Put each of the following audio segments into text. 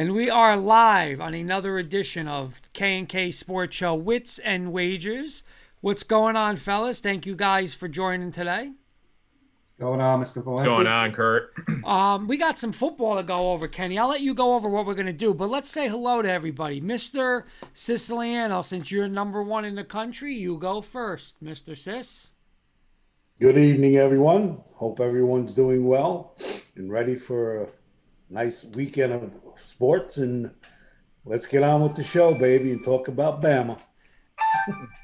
And we are live on another edition of K&K Sports Show, Wits and Wagers. What's going on, fellas? Thank you guys for joining today. Going on, Mr. What's going Valenti? on, Kurt? We got some football to go over, Kenny. I'll let you go over what we're going to do, but let's say hello to everybody. Mr. Siciliano, since you're number one in the country, you go first, Mr. Sis. Good evening, everyone. Hope everyone's doing well and ready for a nice weekend of sports. And let's get on with the show, baby, and talk about Bama.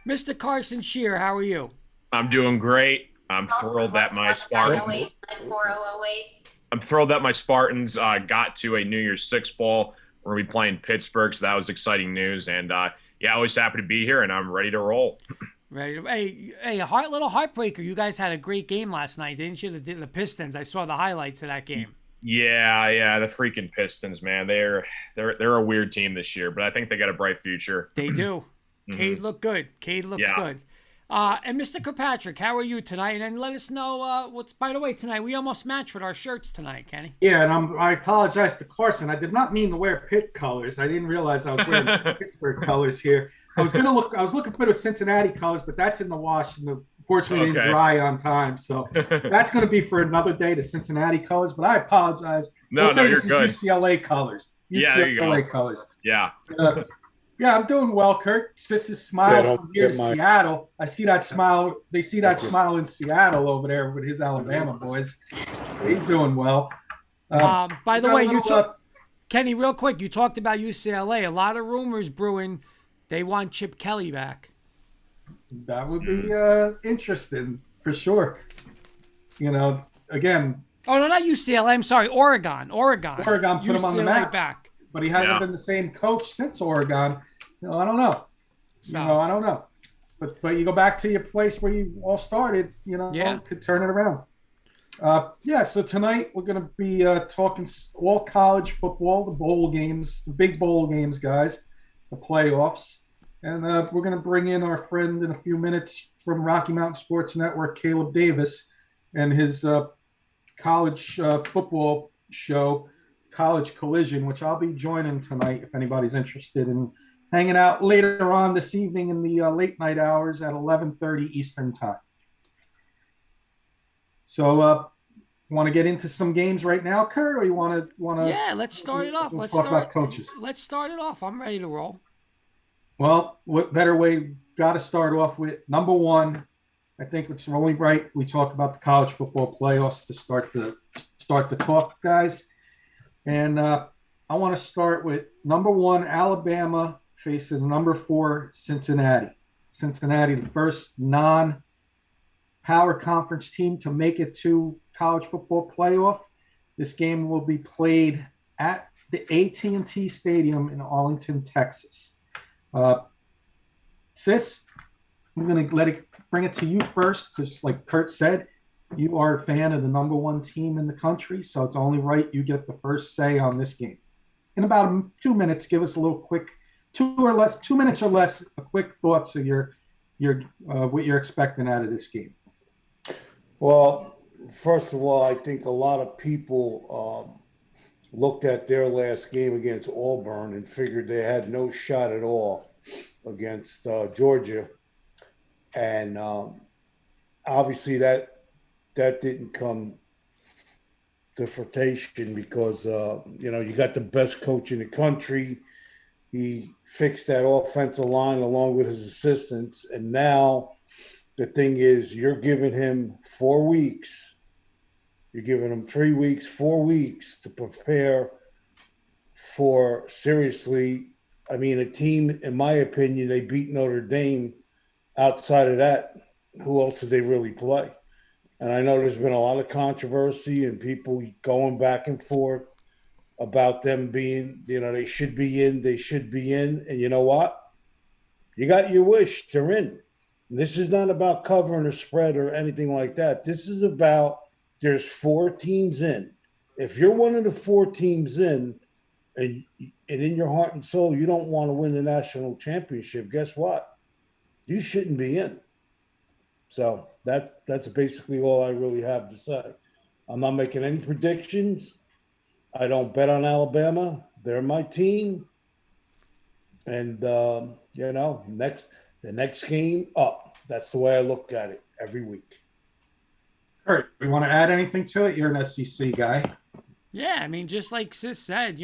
Mr. Carson Shear, how are you? I'm doing great. I'm thrilled that my Spartans. I'm thrilled that my Spartans got to a New Year's Six bowl. We're gonna be playing Pittsburgh, so that was exciting news. And yeah, always happy to be here, and I'm ready to roll. Ready? Hey, a little heartbreaker. You guys had a great game last night, didn't you? The Pistons. I saw the highlights of that game. Yeah, the freaking Pistons, man. They're a weird team this year, but I think they got a bright future. They do. Cade looked good. Cade looks good. And Mr. Kirkpatrick, how are you tonight? And then let us know what's. By the way, tonight we almost matched with our shirts tonight, Kenny. Yeah, and I apologize to Carson. I did not mean to wear Pitt colors. I didn't realize I was wearing Pittsburgh colors here. I was looking for the Cincinnati colors, but that's in the wash, and unfortunately didn't dry on time. So that's going to be for another day, the Cincinnati colors. But I apologize. No, you're good. UCLA colors. UCLA colors. Yeah. Yeah, I'm doing well, Kurt. Sis's smile from here to Seattle. I see that smile. They see that smile in Seattle over there with his Alabama boys. He's doing well. By the way, Kenny, real quick, you talked about UCLA. A lot of rumors brewing. They want Chip Kelly back. That would be interesting for sure. You know, again. Oh no, not UCLA. I'm sorry, Oregon. Oregon put him on the map. Back. But he hasn't been the same coach since Oregon. I don't know. I don't know. But you go back to your place where you all started, could turn it around. So tonight we're going to be talking all college football, the bowl games, the big bowl games, guys, the playoffs. And we're going to bring in our friend in a few minutes from Rocky Mountain Sports Network, Caleb Davis, and his college football show, College Collision, which I'll be joining tonight if anybody's interested in hanging out later on this evening in the late night hours at 11:30 Eastern time. So, want to get into some games right now, Kurt, or you want to? Yeah, let's start it off. Let's talk about coaches. Let's start it off. I'm ready to roll. Well, what better way? Got to start off with number one. I think it's only right we talk about the college football playoffs to start the talk, guys. And I want to start with number one, Alabama faces number 4, Cincinnati. Cincinnati, the first non-power conference team to make it to college football playoff. This game will be played at the AT&T Stadium in Arlington, Texas. Sis, I'm going to bring it to you first because, like Kurt said, you are a fan of the number one team in the country, so it's only right you get the first say on this game. In about 2 minutes, give us a little quick, 2 minutes or less, a quick thoughts of your what you're expecting out of this game. Well, first of all, I think a lot of people looked at their last game against Auburn and figured they had no shot at all against Georgia, and obviously that didn't come to fruition because, you got the best coach in the country. He fixed that offensive line along with his assistants. And now the thing is, you're giving him 4 weeks. You're giving him 3 weeks, 4 weeks to prepare for, seriously, a team, in my opinion, they beat Notre Dame. Outside of that, who else did they really play? And I know there's been a lot of controversy and people going back and forth about them being, they should be in. And you know what? You got your wish. They're in. This is not about covering a spread or anything like that. This is about there's 4 teams in. If you're one of the 4 teams in and in your heart and soul you don't want to win the national championship, guess what? You shouldn't be in. So that's basically all I really have to say. I'm not making any predictions. I don't bet on Alabama, they're my team. And, the next game up. That's the way I look at it every week. Kurt, you want to add anything to it? You're an SEC guy. Yeah, I mean, just like Sis said,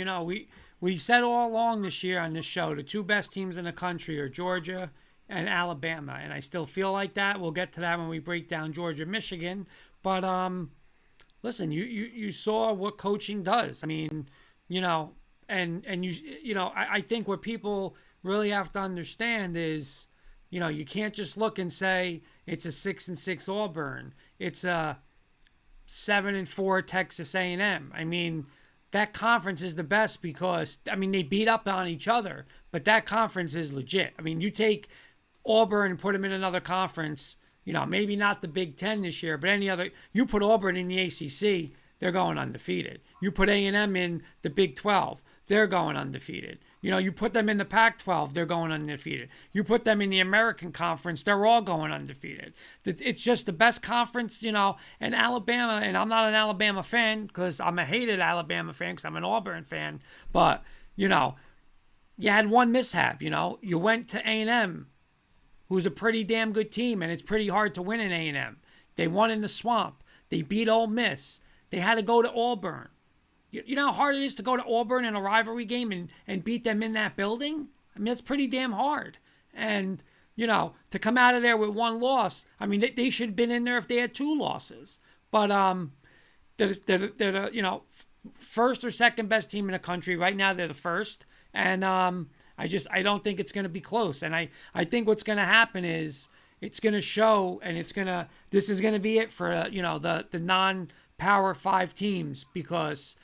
we said all along this year on this show, the two best teams in the country are Georgia and Alabama, and I still feel like that. We'll get to that when we break down Georgia, Michigan. But listen, you saw what coaching does. I mean, I think what people really have to understand is, you can't just look and say it's a 6-6 Auburn. It's a 7-4 Texas A&M. I mean, that conference is the best because, they beat up on each other, but that conference is legit. I mean, you take Auburn and put them in another conference, maybe not the Big Ten this year, but any other, you put Auburn in the ACC, they're going undefeated. You put A&M in the Big 12, they're going undefeated. You put them in the Pac-12, they're going undefeated. You put them in the American Conference, they're all going undefeated. It's just the best conference, and Alabama, and I'm not an Alabama fan because I'm a hated Alabama fan because I'm an Auburn fan, but, you had one mishap, you went to A&M, who's a pretty damn good team, and it's pretty hard to win in A&M. They won in the swamp. They beat Ole Miss. They had to go to Auburn. You know how hard it is to go to Auburn in a rivalry game and beat them in that building? I mean, it's pretty damn hard. And, to come out of there with one loss, they should have been in there if they had two losses. But they're the first or second best team in the country. Right now, they're the first. And I don't think it's going to be close. And I think what's going to happen is it's going to show, and this is going to be it for, the non-Power 5 teams, because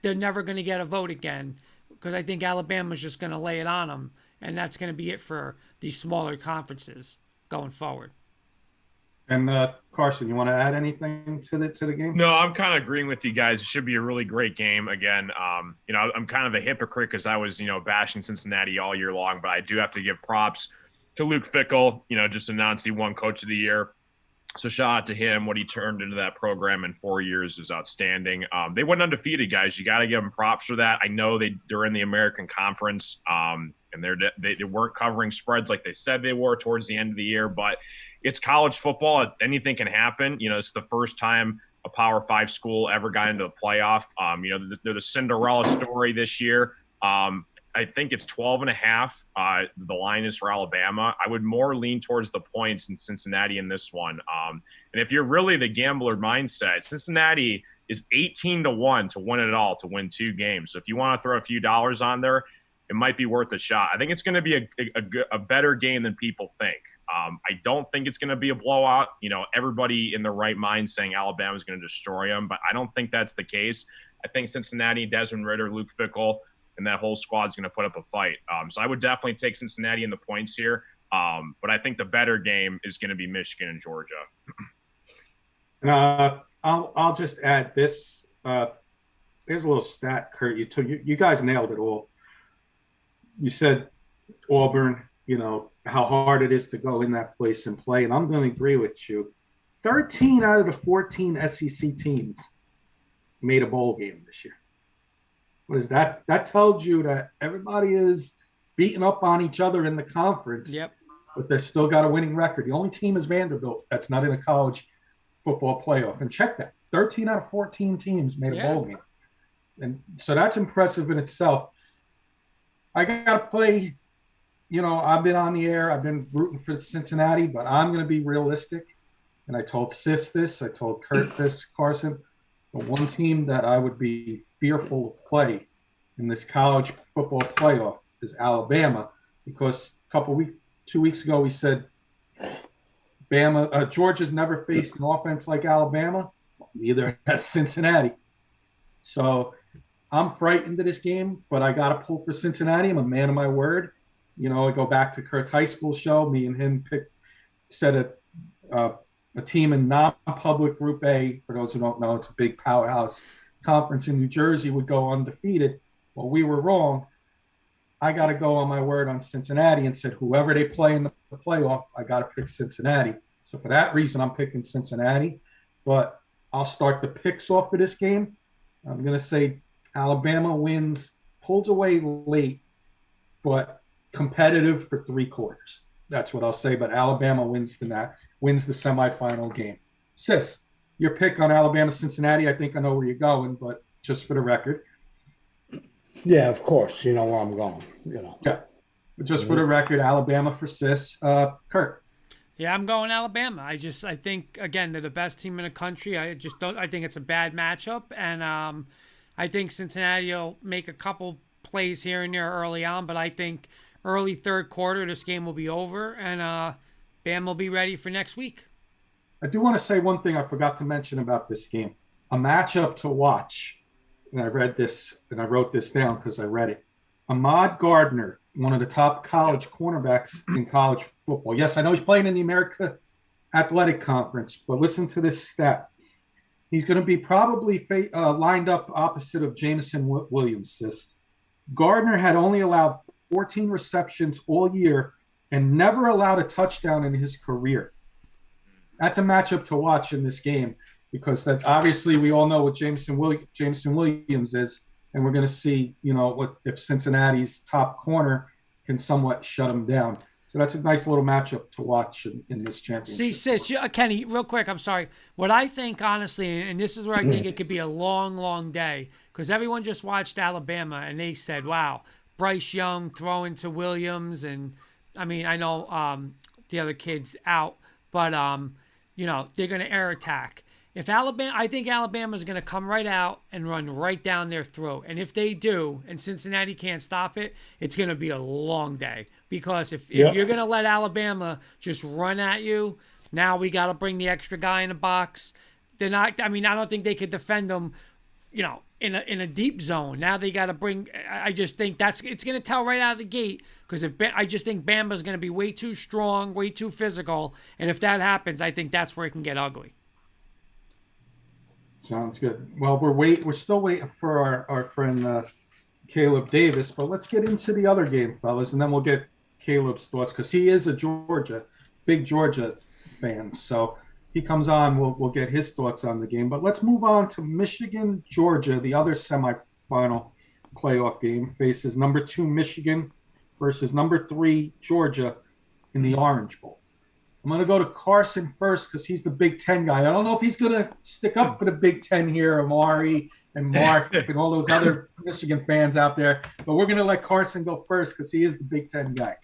they're never going to get a vote again, because I think Alabama's just going to lay it on them. And that's going to be it for these smaller conferences going forward. And Carson, you want to add anything to the game? No, I'm kind of agreeing with you guys. It should be a really great game. Again, I'm kind of a hypocrite because I was, bashing Cincinnati all year long, but I do have to give props to Luke Fickell. Just announced he won Coach of the Year. So shout out to him. What he turned into that program in 4 years is outstanding. They went undefeated, guys. You got to give them props for that. I know they're in the American Conference, and they weren't covering spreads like they said they were towards the end of the year, but it's college football. Anything can happen. It's the first time a Power 5 school ever got into the playoff. They're the Cinderella story this year. I think it's 12.5. The line is for Alabama. I would more lean towards the points in Cincinnati in this one. And if you're really the gambler mindset, Cincinnati is 18-1 to win it all, to win 2 games. So if you want to throw a few dollars on there, it might be worth a shot. I think it's going to be a better game than people think. I don't think it's going to be a blowout. Everybody in their right mind saying Alabama's going to destroy them, but I don't think that's the case. I think Cincinnati, Desmond Ridder, Luke Fickell, and that whole squad's going to put up a fight. So I would definitely take Cincinnati in the points here. But I think the better game is going to be Michigan and Georgia. And I'll just add this. Here's a little stat, Kurt. You guys nailed it all. You said Auburn, how hard it is to go in that place and play. And I'm going to agree with you. 13 out of the 14 SEC teams made a bowl game this year. What is that? That tells you that everybody is beating up on each other in the conference. Yep. But they've still got a winning record. The only team is Vanderbilt that's not in a college football playoff. And check that. 13 out of 14 teams made a bowl game. And so that's impressive in itself. I got to play, I've been on the air. I've been rooting for Cincinnati, but I'm going to be realistic. And I told Sis this. I told Kurt this, Carson. The one team that I would be fearful to play in this college football playoff is Alabama, because 2 weeks ago we said Georgia's never faced an offense like Alabama. Neither has Cincinnati. So I'm frightened of this game, but I got to pull for Cincinnati. I'm a man of my word. I go back to Kurt's high school show. Me and him set a team in non-public Group A. For those who don't know, it's a big powerhouse conference in New Jersey, would go undefeated. Well, we were wrong. I got to go on my word on Cincinnati and said whoever they play in the playoff, I got to pick Cincinnati. So for that reason, I'm picking Cincinnati. But I'll start the picks off of this game. I'm going to say Alabama wins pulls away late, but competitive for 3 quarters. That's what I'll say. But Alabama wins the semifinal game. Sis, your pick on Alabama Cincinnati. I think I know where you're going, but just for the record. Yeah, of course. You know where I'm going. Yeah. But just for the record, Alabama for Sis. Kurt. Yeah, I'm going Alabama. I think again they're the best team in the country. I think it's a bad matchup, and I think Cincinnati will make a couple plays here and there early on, but I think early third quarter this game will be over, and Bam will be ready for next week. I do want to say one thing I forgot to mention about this game. A matchup to watch, and I read this and I wrote this down because I read it. Ahmad Gardner, one of the top college cornerbacks in college football. Yes, I know he's playing in the America Athletic Conference, but listen to this stat. He's going to be probably lined up opposite of Jameson Williams. Gardner had only allowed 14 receptions all year and never allowed a touchdown in his career. That's a matchup to watch in this game because that obviously we all know what Jameson Williams is, and we're going to see, what if Cincinnati's top corner can somewhat shut him down. So that's a nice little matchup to watch in this championship. See, Sis, Kenny, real quick, I'm sorry. What I think, honestly, and this is where I think it could be a long, long day, because everyone just watched Alabama, and they said, wow, Bryce Young throwing to Williams, and, I mean, I know the other kid's out, but, they're going to air attack. I think Alabama's going to come right out and run right down their throat. And if they do, and Cincinnati can't stop it, it's going to be a long day. Because if you're going to let Alabama just run at you, now we got to bring the extra guy in the box. They're not. I mean, I don't think they could defend them, in a deep zone. Now they got to bring. I just think it's going to tell right out of the gate. Because I just think Bama's going to be way too strong, way too physical, and if that happens, I think that's where it can get ugly. Sounds good. Well, we're still waiting for our friend Caleb Davis, but let's get into the other game, fellas, and then we'll get Caleb's thoughts because he is a big Georgia fan. So he comes on, we'll get his thoughts on the game. But let's move on to Michigan, Georgia, the other semifinal playoff game. Faces number 2 Michigan versus number 3 Georgia in the Orange Bowl. I'm going to go to Carson first because he's the Big Ten guy. I don't know if he's going to stick up for the Big Ten here, Amari and Mark and all those other Michigan fans out there. But we're going to let Carson go first because he is the Big Ten guy.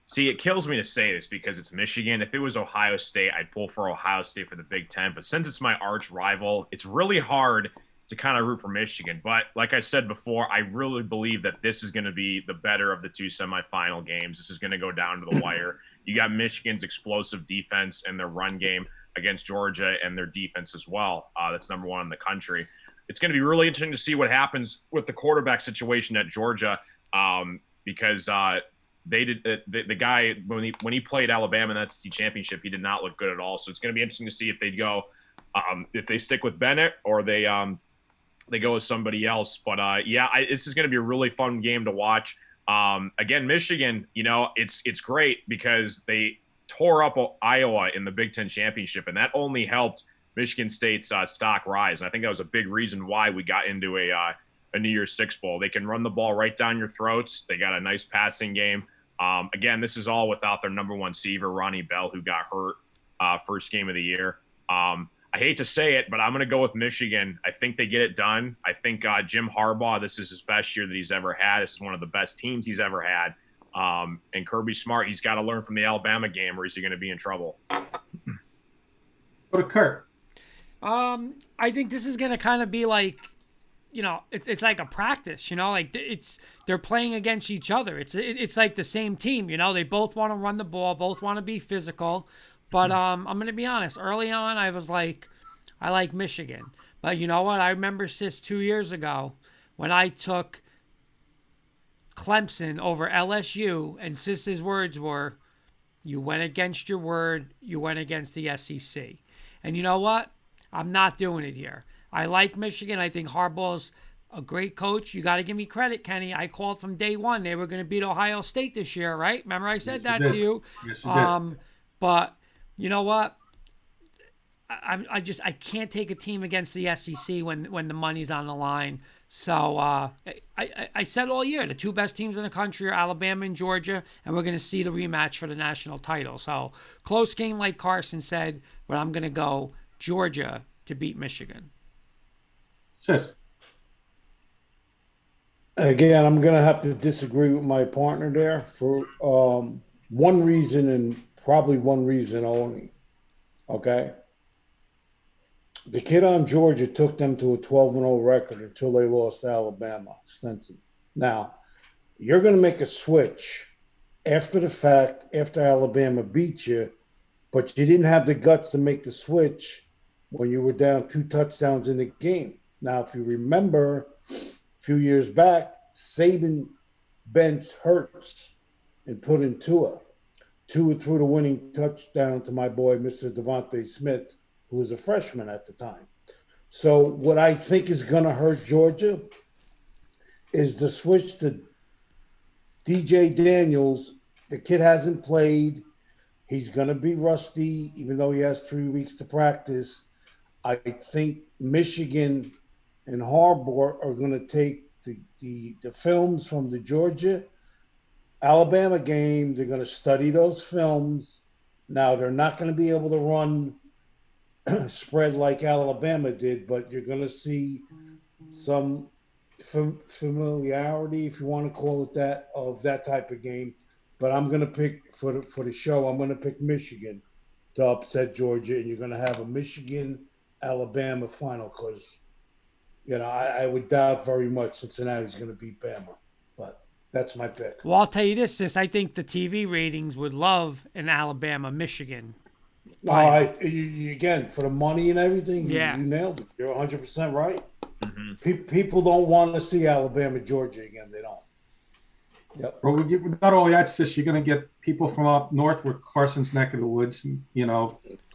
See, it kills me to say this because it's Michigan. If it was Ohio State, I'd pull for Ohio State for the Big Ten. But since it's my arch rival, it's really hard to kind of root for Michigan. But like I said before, I really believe that this is going to be the better of the 2 semifinal games. This is going to go down to the wire. You got Michigan's explosive defense and their run game against Georgia and their defense as well. That's number 1 in the country. It's going to be really interesting to see what happens with the quarterback situation at Georgia because the guy, when he played Alabama in that SEC championship, he did not look good at all. So it's going to be interesting to see if if they stick with Bennett or they go with somebody else. But this is going to be a really fun game to watch. Again, Michigan, it's great because they tore up Iowa in the Big Ten championship, and that only helped Michigan State's stock rise. And I think that was a big reason why we got into a New Year's Six Bowl. They can run the ball right down your throats. They got a nice passing game. Again, this is all without their number 1 receiver, Ronnie Bell, who got hurt first game of the year. I hate to say it, but I'm going to go with Michigan. I think they get it done. I think Jim Harbaugh, this is his best year that he's ever had. This is one of the best teams he's ever had. And Kirby Smart, he's got to learn from the Alabama game or is he going to be in trouble? Go to Kurt. I think this is going to kind of be like, it's like a practice, like they're playing against each other. It's like the same team, they both want to run the ball, both want to be physical. But I'm going to be honest. Early on, I was like, I like Michigan. But you know what? I remember, Sis, 2 years ago when I took Clemson over LSU, and Sis's words were, you went against your word, you went against the SEC. And you know what? I'm not doing it here. I like Michigan. I think Harbaugh's a great coach. You got to give me credit, Kenny. I called from day one they were going to beat Ohio State this year, right? Remember I said that to you? Yes, you did. But you know what? I can't take a team against the SEC when the money's on the line. So I said all year the two best teams in the country are Alabama and Georgia, and we're going to see the rematch for the national title. So close game, like Carson said, but I'm going to go Georgia to beat Michigan. Sis. Again, I'm going to have to disagree with my partner there for one reason, and probably one reason only. Okay. The kid on Georgia took them to a 12-0 record until they lost to Alabama, Stinson. Now, you're going to make a switch after the fact, after Alabama beat you, but you didn't have the guts to make the switch when you were down 2 touchdowns in the game. Now, if you remember, a few years back, Saban benched Hurts and put in Tua. Tua threw the winning touchdown to my boy, Mr. Devontae Smith, who was a freshman at the time. So what I think is going to hurt Georgia is the switch to DJ Daniels. The kid hasn't played. He's going to be rusty, even though he has 3 weeks to practice. I think Michigan and Harbaugh are going to take the films from the Georgia Alabama game. They're going to study those films. Now, they're not going to be able to run spread like Alabama did, but you're going to see some familiarity, if you want to call it that, of that type of game. But I'm going to pick for the show. I'm going to pick Michigan to upset Georgia, and you're going to have a Michigan-Alabama final because, I would doubt very much Cincinnati's going to beat Bama. But that's my pick. Well, I'll tell you this, sis. I think the TV ratings would love an Alabama-Michigan. Again, for the money and everything, you nailed it. You're 100% right. Mm-hmm. People don't want to see Alabama, Georgia again. They don't. Yep. Well, not only that, sis, you're going to get people from up north where Carson's neck of the woods,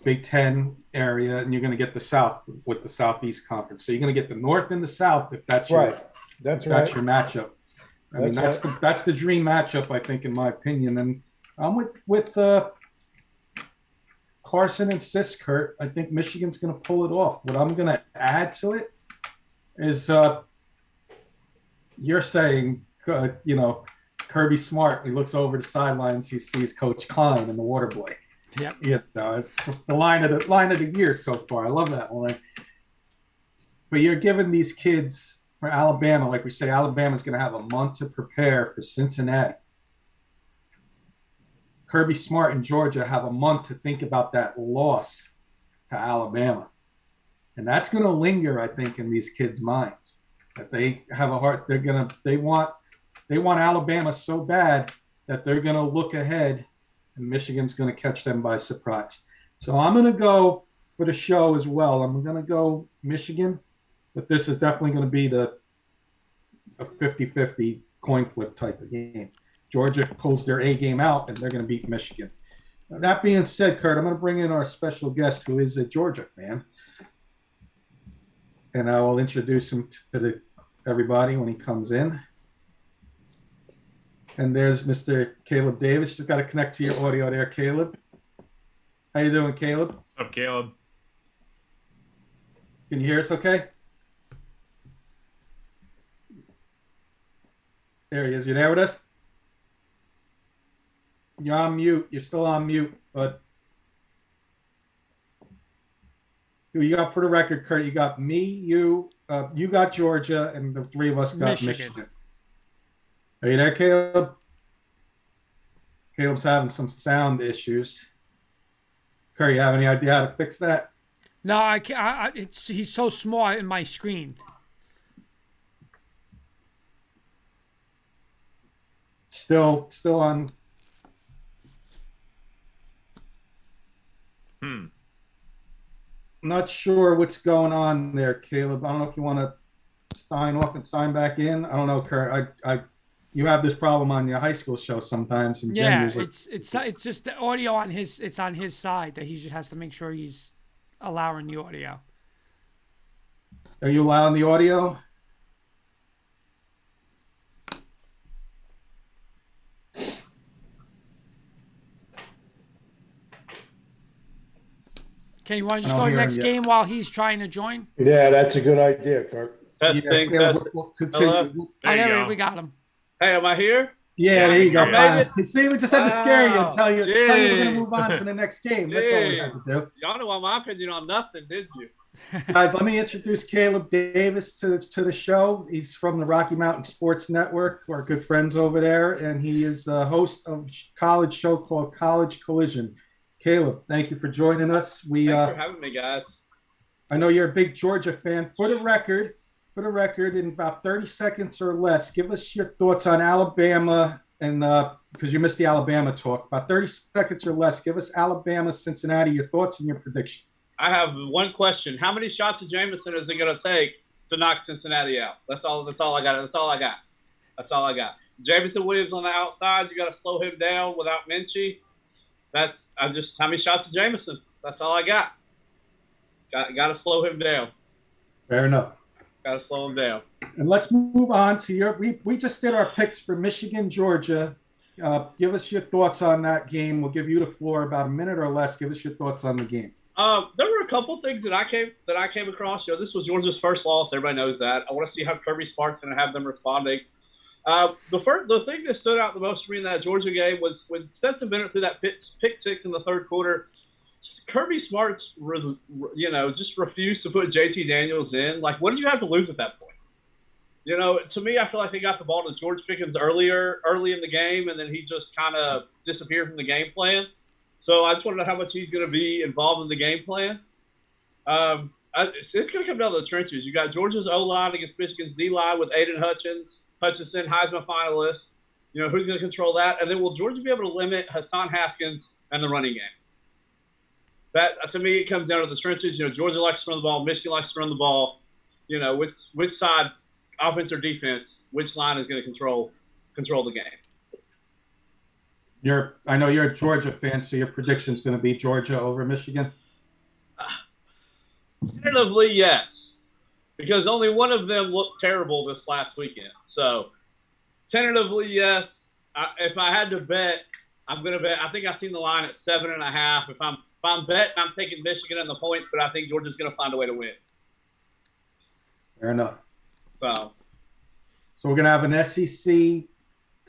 Big Ten area, and you're going to get the South with the Southeast Conference. So you're going to get the North and the South if that's right. That's your matchup. That's the dream matchup, I think, in my opinion. And I'm with Carson and Sis, Kurt. I think Michigan's going to pull it off. What I'm going to add to it is you're saying, Kirby Smart. He looks over the sidelines. He sees Coach Klein and the Water Boy. Yep. It's the line of the year so far. I love that one. But you're giving these kids for Alabama, like we say, Alabama's going to have a month to prepare for Cincinnati. Kirby Smart and Georgia have a month to think about that loss to Alabama. And that's going to linger, I think, in these kids' minds. That they have a heart. They want Alabama so bad that they're going to look ahead, and Michigan's going to catch them by surprise. So I'm going to go for the show as well. I'm going to go Michigan, but this is definitely going to be a 50-50 coin flip type of game. Georgia pulls their A game out, and they're going to beat Michigan. Now, that being said, Kurt, I'm going to bring in our special guest, who is a Georgia fan, and I will introduce him to everybody when he comes in. And there's Mr. Caleb Davis. Just got to connect to your audio there, Caleb. How you doing, Caleb? What's up, Caleb? Can you hear us okay? There he is. You there with us? You're on mute. You're still on mute, but who you got for the record, Kurt? You got me, you got Georgia, and the three of us got Michigan. Are you there, Caleb? Caleb's having some sound issues. Kurt, you have any idea how to fix that? No, I can't. He's so small in my screen. Still on. I'm not sure what's going on there, Caleb. I don't know if you want to sign off and sign back in. I don't know, Kurt. You have this problem on your high school show sometimes. And it's just the audio on his. It's on his side that he just has to make sure he's allowing the audio. Are you allowing the audio? Okay, you want to just go to the next game while he's trying to join? Yeah, that's a good idea, Kirk. We'll continue. There we got him. Hey, am I here? Yeah, there you go. See, we just had to scare you and Wow. tell you we're Jeez. going to move on to the next game. That's all we had to do. Y'all know my opinion on nothing, did you? Guys, let me introduce Caleb Davis to the show. He's from the Rocky Mountain Sports Network. We're good friends over there, and he is a host of a college show called College Collision. Caleb, thank you for joining us. Thanks for having me, guys. I know you're a big Georgia fan. For the record, in about 30 seconds or less, give us your thoughts on Alabama, and because you missed the Alabama talk. About 30 seconds or less, give us Alabama, Cincinnati, your thoughts and your prediction. I have one question. How many shots of Jameson is it going to take to knock Cincinnati out? That's all I got. Jameson Williams on the outside. You got to slow him down without Minchie. How many shots of Jameson? That's all I got. Got to slow him down. Fair enough. Got to slow him down. And let's move on to we just did our picks for Michigan, Georgia. Give us your thoughts on that game. We'll give you the floor about a minute or less. Give us your thoughts on the game. There were a couple things that I came across. This was Georgia's first loss. Everybody knows that. I want to see how Kirby Smart's going to have them responding. The thing that stood out the most for me in that Georgia game was when Stetson Bennett threw that pick six in the third quarter. Kirby Smart's, just refused to put JT Daniels in. Like, what did you have to lose at that point? To me, I feel like they got the ball to George Pickens early in the game, and then he just kind of disappeared from the game plan. So I just want to know how much he's going to be involved in the game plan. It's going to come down to the trenches. You got Georgia's O-line against Michigan's D-line with Aiden Hutchinson, Heisman finalist. Who's going to control that? And then will Georgia be able to limit Hassan Haskins and the running game? That, to me, it comes down to the trenches. Georgia likes to run the ball. Michigan likes to run the ball. Which side, offense or defense, which line is going to control the game? I know you're a Georgia fan, so your prediction is going to be Georgia over Michigan? Tentatively, yes. Because only one of them looked terrible this last weekend. So, tentatively, yes. If I had to bet, I'm going to bet. I think I've seen the line at 7.5. If I'm betting, I'm taking Michigan in the points, but I think Georgia's going to find a way to win. Fair enough. So we're going to have an SEC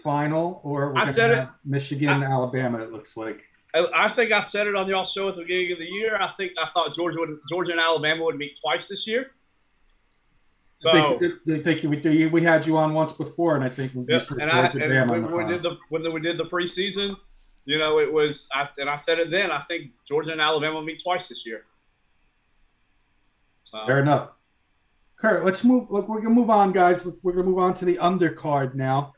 final, or we're going to have Michigan, Alabama, it looks like. I think I said it on y'all's show at the beginning of the year. I thought Georgia and Alabama would meet twice this year. So I think we had you on once before, and I think we said Georgia, Bama. When we did the preseason, it was I said it then. I think Georgia and Alabama will meet twice this year. So. Fair enough. Kurt, let's move. Look, we're gonna move on, guys. We're gonna move on to the undercard now.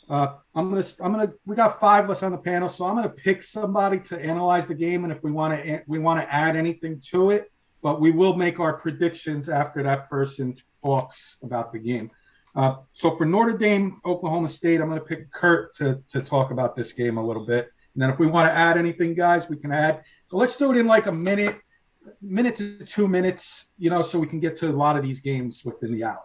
We got 5 of us on the panel, so I'm gonna pick somebody to analyze the game, and if we want to add anything to it, but we will make our predictions after that person talks about the game. So for Notre Dame, Oklahoma State, I'm gonna pick Kurt to talk about this game a little bit, and then if we want to add anything, guys, we can add. So let's do it in like a minute to 2 minutes, so we can get to a lot of these games within the hour.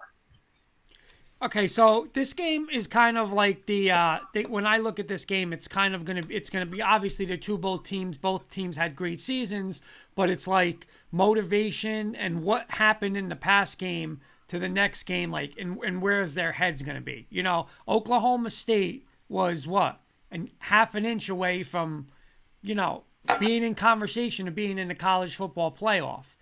Okay, so this game is kind of like when I look at this game, it's gonna be obviously both teams had great seasons, but it's like motivation and what happened in the past game to the next game, like and where's their heads gonna be. Oklahoma State was half an inch away from, being in conversation of being in the college football playoff.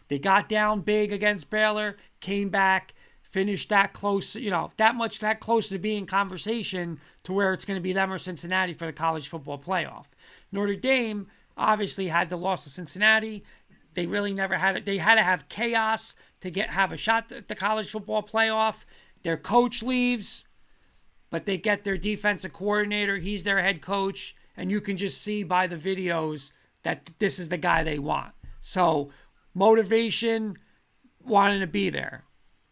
They got down big against Baylor, came back, finished that close, that close to being conversation to where it's going to be them or Cincinnati for the college football playoff. Notre Dame obviously had the loss to Cincinnati. They really never had it. They had to have chaos to have a shot at the college football playoff. Their coach leaves, but they get their defensive coordinator. He's their head coach. And you can just see by the videos that this is the guy they want. So motivation, wanting to be there.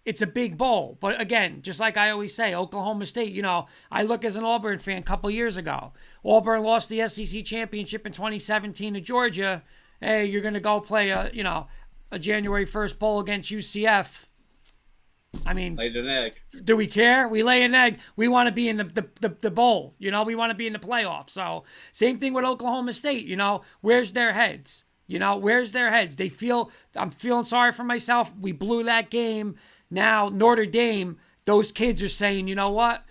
It's a big bowl. But again, just like I always say, Oklahoma State, I look as an Auburn fan a couple years ago. Auburn lost the SEC championship in 2017 to Georgia. Hey, you're going to go play a January 1st bowl against UCF. I mean, laid an egg. Do we care? We lay an egg. We want to be in the bowl. We want to be in the playoffs. So same thing with Oklahoma State. Where's their heads? You know, where's their heads? They feel, I'm feeling sorry for myself. We blew that game. Now, Notre Dame, those kids are saying, you know what?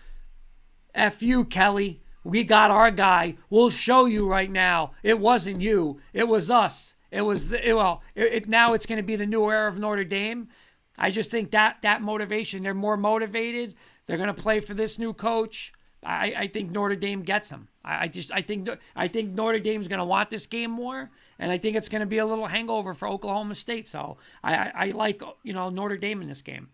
F you, Kelly. We got our guy. We'll show you right now. It wasn't you. It was us. It was, now it's going to be the new era of Notre Dame. I just think that motivation, they're more motivated. They're going to play for this new coach. I think Notre Dame gets them. I think Notre Dame's going to want this game more, and I think it's going to be a little hangover for Oklahoma State. So I like Notre Dame in this game.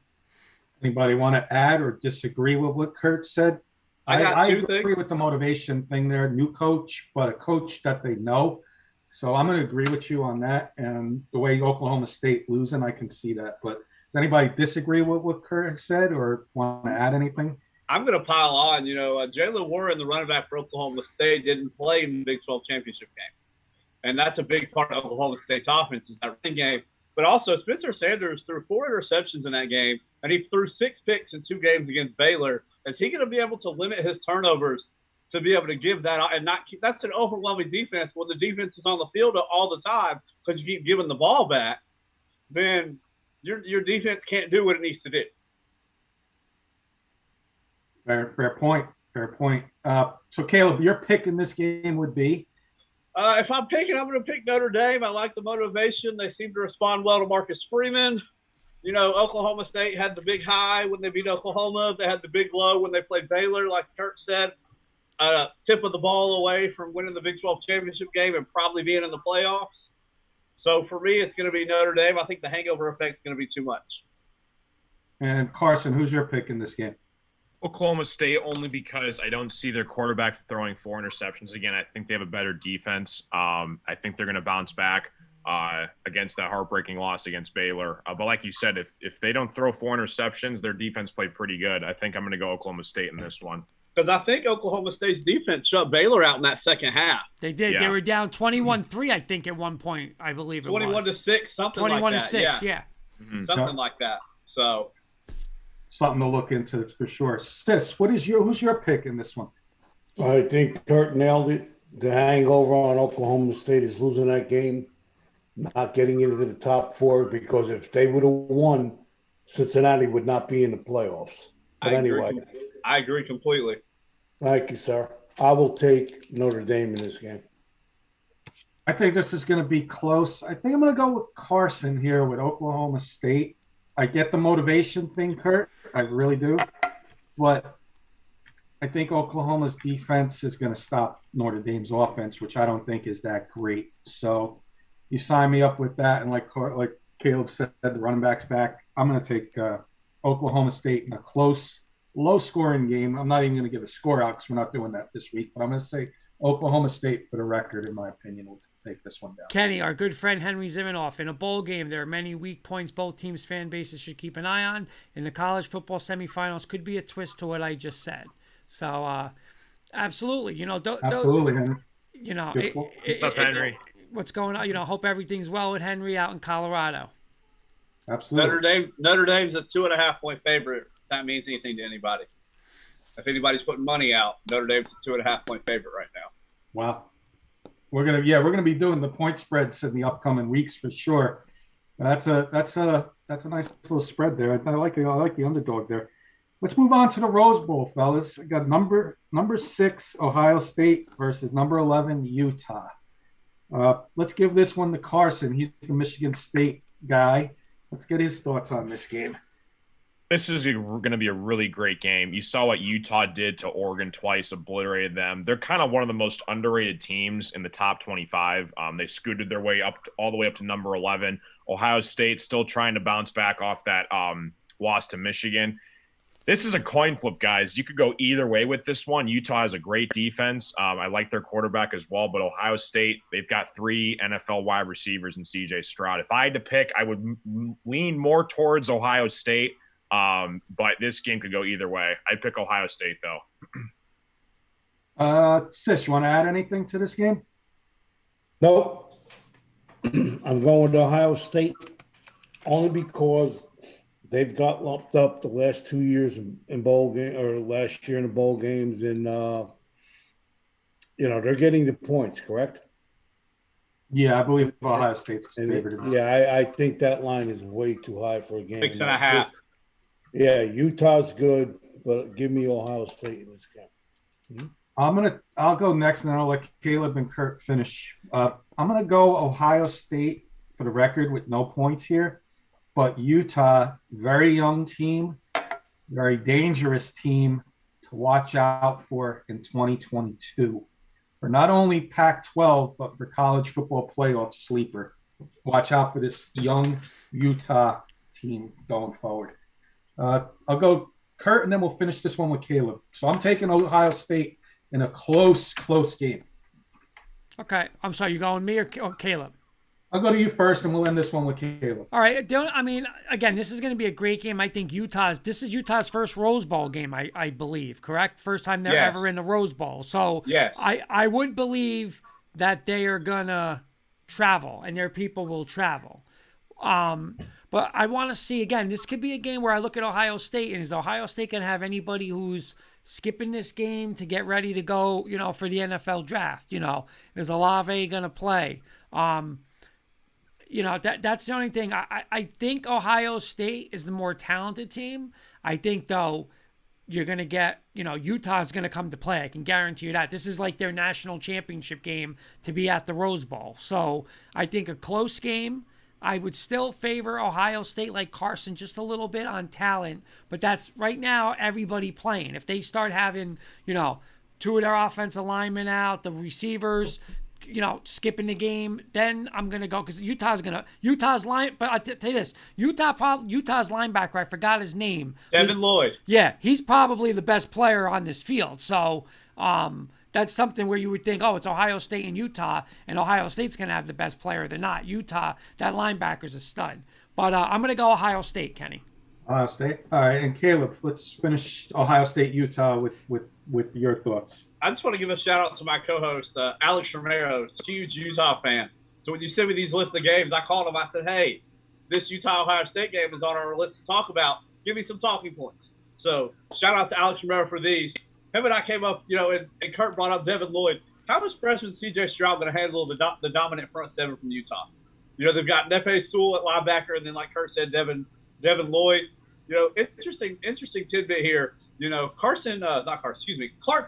Anybody want to add or disagree with what Kurt said? I agree with the motivation thing there. New coach, but a coach that they know. So I'm going to agree with you on that. And the way Oklahoma State losing, I can see that. But does anybody disagree with what Kurt said or want to add anything? I'm going to pile on. Jalen Warren, the running back for Oklahoma State, didn't play in the Big 12 championship game. And that's a big part of Oklahoma State's offense is that running game. But also, Spencer Sanders threw 4 interceptions in that game, and he threw 6 picks in 2 games against Baylor. Is he going to be able to limit his turnovers to be able to give that and not keep? That's an overwhelming defense. When the defense is on the field all the time because you keep giving the ball back, then your defense can't do what it needs to do. Fair point. So, Caleb, your pick in this game would be? If I'm picking, I'm going to pick Notre Dame. I like the motivation. They seem to respond well to Marcus Freeman. Oklahoma State had the big high when they beat Oklahoma. They had the big low when they played Baylor, like Kurt said. Tip of the ball away from winning the Big 12 championship game and probably being in the playoffs. So, for me, it's going to be Notre Dame. I think the hangover effect is going to be too much. And, Carson, who's your pick in this game? Oklahoma State, only because I don't see their quarterback throwing 4 interceptions again. I think they have a better defense. I think they're going to bounce back against that heartbreaking loss against Baylor. But like you said, if they don't throw 4 interceptions, their defense played pretty good. I think I'm going to go Oklahoma State in this one. Because I think Oklahoma State's defense shut Baylor out in that second half. They did. Yeah. They were down 21-3, I think, at one point. I believe it 21 was 21-6, something like that. 21-6, yeah. Mm-hmm. Something like that. So something to look into for sure. Sis, who's your pick in this one? I think Kurt nailed it. The hangover on Oklahoma State is losing that game, not getting into the top 4, because if they would have won, Cincinnati would not be in the playoffs. But anyway. I agree completely. Thank you, sir. I will take Notre Dame in this game. I think this is going to be close. I think I'm going to go with Carson here with Oklahoma State. I get the motivation thing, Kurt. I really do. But I think Oklahoma's defense is going to stop Notre Dame's offense, which I don't think is that great. So you sign me up with that. And like Caleb said, the running back's back. I'm going to take Oklahoma State in a close, low-scoring game. I'm not even going to give a score out because we're not doing that this week. But I'm going to say Oklahoma State, for the record, in my opinion, will take this one down. Kenny, our good friend Henry Zimenoff, in a bowl game, there are many weak points both teams' fan bases should keep an eye on. In the college football semifinals could be a twist to what I just said. So, absolutely. Absolutely, Henry. What's up, Henry? What's going on? Hope everything's well with Henry out in Colorado. Absolutely. Notre Dame's a 2.5-point favorite. If that means anything to anybody. If anybody's putting money out, Notre Dame's a 2.5-point favorite right now. Wow. We're gonna be doing the point spreads in the upcoming weeks for sure. That's a nice little spread there. I like the underdog there. Let's move on to the Rose Bowl, fellas. I got number 6 Ohio State versus number 11 Utah. Let's give this one to Carson. He's the Michigan State guy. Let's get his thoughts on this game. This is going to be a really great game. You saw what Utah did to Oregon twice, obliterated them. They're kind of one of the most underrated teams in the top 25. They scooted their way up all the way up to number 11. Ohio State still trying to bounce back off that loss to Michigan. This is a coin flip, guys. You could go either way with this one. Utah has a great defense. I like their quarterback as well, but Ohio State, they've got 3 NFL wide receivers in C.J. Stroud. If I had to pick, I would lean more towards Ohio State. But this game could go either way. I'd pick Ohio State, though. Sis, you want to add anything to this game? Nope. I'm going with Ohio State only because they've got lumped up the last 2 years in bowl game, or last year in the bowl games, and they're getting the points, correct? Yeah, I believe Ohio State's favored. Yeah, I think that line is way too high for a game. 6.5. Yeah, Utah's good, but give me Ohio State in this game. I'll go next, and then I'll let Caleb and Kurt finish. I'm gonna go Ohio State for the record with no points here, but Utah, very young team, very dangerous team to watch out for in 2022. For not only Pac-12 but for college football playoff sleeper. Watch out for this young Utah team going forward. I'll go Kurt, and then we'll finish this one with Caleb. So I'm taking Ohio State in a close game. Okay. I'm sorry, you going me or Caleb? I'll go to you first, and we'll end this one with Caleb. All right. I mean, again, this is going to be a great game. I think this is Utah's first Rose Bowl game, I believe, correct? First time they're ever in the Rose Bowl. So I would believe that they are going to travel, and their people will travel. But I want to see, again, this could be a game where I look at Ohio State, and is Ohio State going to have anybody who's skipping this game to get ready to go, for the NFL draft? Is Olave going to play? That's the only thing. I think Ohio State is the more talented team. I think, though, you're going to get, Utah's going to come to play. I can guarantee you that. This is like their national championship game to be at the Rose Bowl. So I think a close game. I would still favor Ohio State, like Carson, just a little bit on talent. But that's right now everybody playing. If they start having, two of their offensive linemen out, the receivers, skipping the game, then I'm going to go, because Utah's line, but I'll tell you this, Utah's linebacker, I forgot his name. Devin Lloyd. Yeah, he's probably the best player on this field. So that's something where you would think, it's Ohio State and Utah, and Ohio State's going to have the best player. They're not. Utah, that linebacker's a stud. But I'm going to go Ohio State, Kenny. Ohio State. All right, and Caleb, let's finish Ohio State, Utah with your thoughts. I just want to give a shout out to my co-host, Alex Romero, huge Utah fan. So when you sent me these list of games, I called him. I said, hey, this Utah-Ohio State game is on our list to talk about. Give me some talking points. So shout out to Alex Romero for these. Him and I came up, and Kurt brought up Devin Lloyd. How is freshman C.J. Stroud going to handle the dominant front seven from Utah? They've got Nefe Sewell at linebacker, and then, like Kurt said, Devin Lloyd. Interesting tidbit here. Clark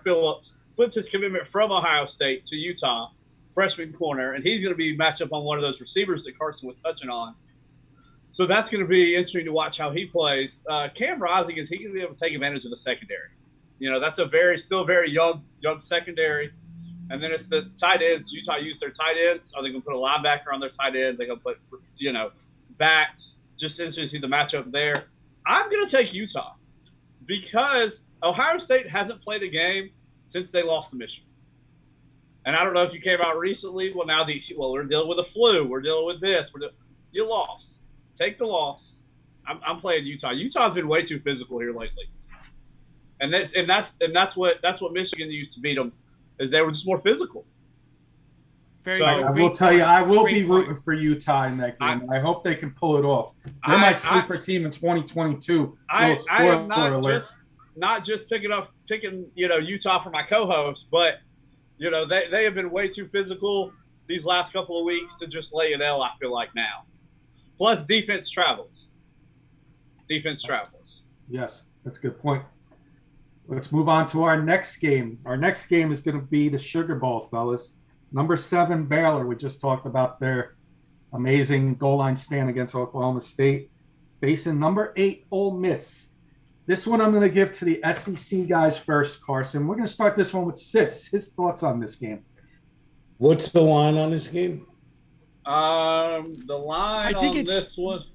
Phillips flipped his commitment from Ohio State to Utah, freshman corner, and he's going to be matched up on one of those receivers that Carson was touching on. So that's going to be interesting to watch how he plays. Cam Rising, is he going to be able to take advantage of the secondary? That's a still very young secondary. And then it's the tight ends. Utah used their tight ends. Are they going to put a linebacker on their tight ends? They're going to put, backs. Just interesting to see the matchup there. I'm going to take Utah because Ohio State hasn't played a game since they lost to Michigan. And I don't know if you came out recently. Well, now we're dealing with a flu. We're dealing with this. You lost. Take the loss. I'm playing Utah. Utah's been way too physical here lately. And that's what Michigan used to beat them, is they were just more physical. I will tell you, I will be rooting for Utah in that game. I hope they can pull it off. They're my sleeper team in 2022. I am not just picking Utah for my co-host, but they have been way too physical these last couple of weeks to just lay an L. I feel like now. Plus, defense travels. Yes, that's a good point. Let's move on to our next game. Our next game is going to be the Sugar Bowl, fellas. Number 7, Baylor. We just talked about their amazing goal line stand against Oklahoma State. Facing number 8, Ole Miss. This one I'm going to give to the SEC guys first, Carson. We're going to start this one with Sis. His thoughts on this game. What's the line on this game? The line on this was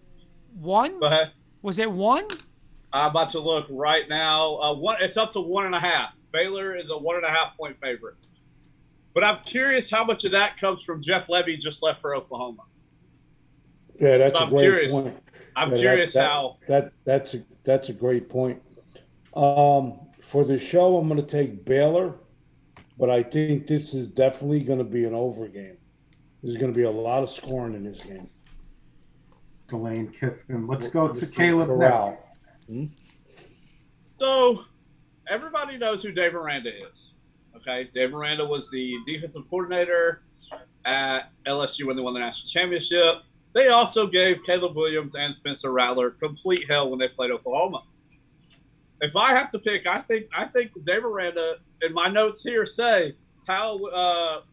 1. Go ahead. Was it 1? I'm about to look right now. It's up to 1.5. Baylor is a 1.5 point favorite. But I'm curious how much of that comes from Jeff Levy just left for Oklahoma. Yeah, that's a great point. I'm curious how. That's a great point. For the show, I'm going to take Baylor, but I think this is definitely going to be an over game. There's going to be a lot of scoring in this game. Delane Kiffin. Let's go to Caleb now. So everybody knows who Dave Aranda is. Okay, Dave Aranda was the defensive coordinator at LSU when they won the national championship. They also gave Caleb Williams and Spencer Rattler complete hell when they played Oklahoma. If I have to pick, I think Dave Aranda, and my notes here say how.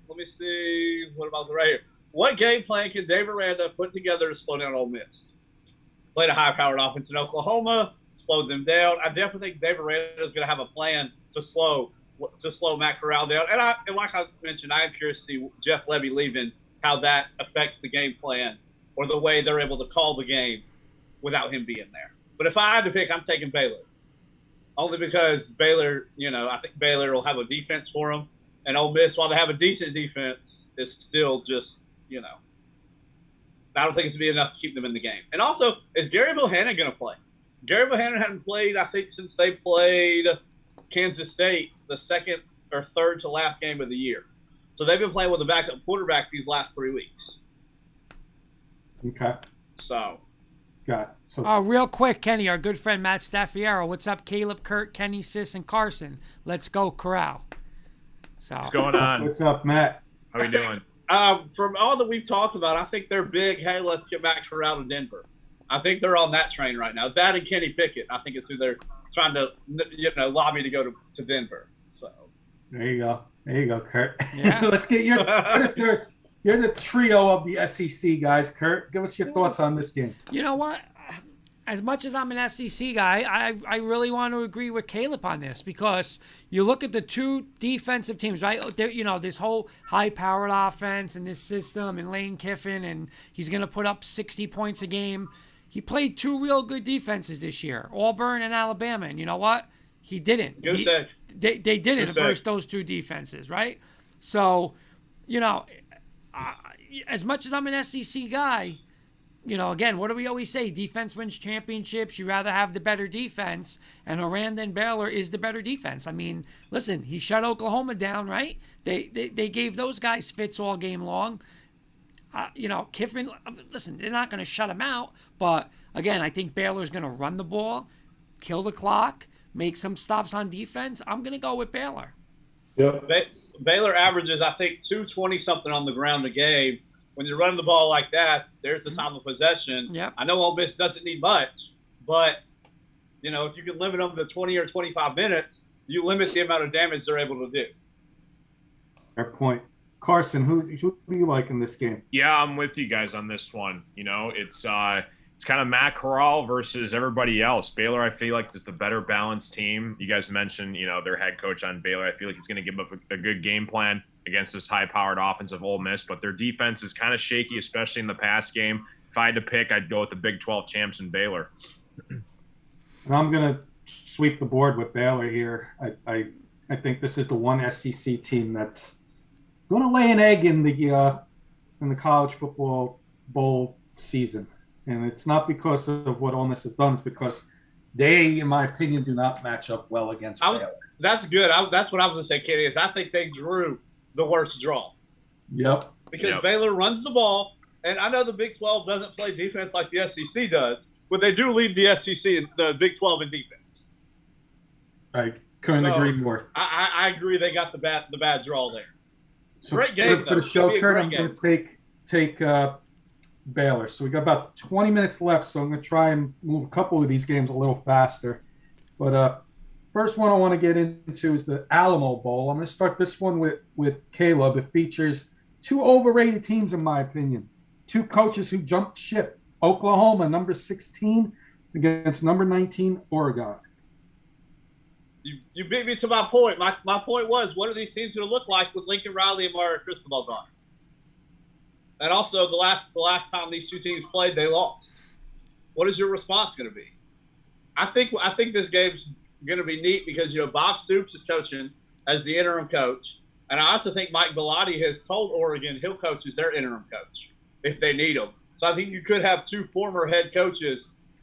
Let me see. What about the right here? What game plan can Dave Aranda put together to slow down Ole Miss? Played a high-powered offense in Oklahoma, slowed them down. I definitely think Dave Aranda is going to have a plan to slow Matt Corral down. And like I mentioned, I am curious to see Jeff Levy leaving, how that affects the game plan or the way they're able to call the game without him being there. But if I had to pick, I'm taking Baylor. Only because Baylor, I think Baylor will have a defense for them. And Ole Miss, while they have a decent defense, is still just, I don't think it's going to be enough to keep them in the game. And also, is Gary Bohannon going to play? Gary Bohannon hadn't played, I think, since they played Kansas State the second or third to last game of the year. So they've been playing with a backup quarterback these last 3 weeks. Okay. So. Got it. So, real quick, Kenny, our good friend Matt Staffiero. What's up, Caleb, Kurt, Kenny, Sis, and Carson? Let's go, Corral. So. What's going on? What's up, Matt? How are you doing? From all that we've talked about, I think they're big. Hey, let's get Matt Corral to Denver. I think they're on that train right now. That and Kenny Pickett. I think it's who they're trying to, lobby to go to Denver. So. There you go, Kurt. Yeah. Let's get you're the trio of the SEC guys, Kurt. Give us your thoughts on this game. You know what? As much as I'm an SEC guy, I really want to agree with Caleb on this, because you look at the two defensive teams, right? This whole high-powered offense and this system and Lane Kiffin, and he's going to put up 60 points a game. He played two real good defenses this year, Auburn and Alabama, and you know what? He didn't. They didn't versus those two defenses, right? So, as much as I'm an SEC guy, again, what do we always say? Defense wins championships. You rather have the better defense, and Aranda and Baylor is the better defense. I mean, listen, he shut Oklahoma down, right? They gave those guys fits all game long. Kiffin, listen, they're not going to shut him out, but again, I think Baylor's going to run the ball, kill the clock, make some stops on defense. I'm going to go with Baylor. Yep. Baylor averages, I think, 220-something on the ground a game. When you're running the ball like that, there's the time of possession. Yep. I know Ole Miss doesn't need much, but, if you can limit them to 20 or 25 minutes, you limit the amount of damage they're able to do. Fair point. Carson, who do you like in this game? Yeah, I'm with you guys on this one. It's kind of Matt Corral versus everybody else. Baylor, I feel like, is the better balanced team. You guys mentioned, their head coach on Baylor. I feel like he's going to give up a good game plan against this high-powered offensive Ole Miss, but their defense is kind of shaky, especially in the pass game. If I had to pick, I'd go with the Big 12 champs in Baylor. And I'm going to sweep the board with Baylor here. I think this is the one SEC team that's going to lay an egg in the college football bowl season. And it's not because of what Ole Miss has done. It's because they, in my opinion, do not match up well against Baylor. That's good. That's what I was going to say, Kenny, is I think they drew the worst draw. Yep. Because Baylor runs the ball, and I know the Big 12 doesn't play defense like the SEC does, but they do lead the SEC in the Big 12 in defense. I couldn't agree more. I agree they got the bad draw there. So great game for the show, Kurt. I'm going to take Baylor. So we got about 20 minutes left, so I'm going to try and move a couple of these games a little faster. But first one I want to get into is the Alamo Bowl. I'm going to start this one with Caleb. It features two overrated teams, in my opinion. Two coaches who jumped ship. Oklahoma, number 16, against number 19, Oregon. You beat me to my point. My point was, what are these teams going to look like with Lincoln Riley and Mario Cristobal gone? And also, the last time these two teams played, they lost. What is your response going to be? I think this game's going to be neat because Bob Stoops is coaching as the interim coach, and I also think Mike Bellotti has told Oregon he'll coach as their interim coach if they need him. So I think you could have two former head coaches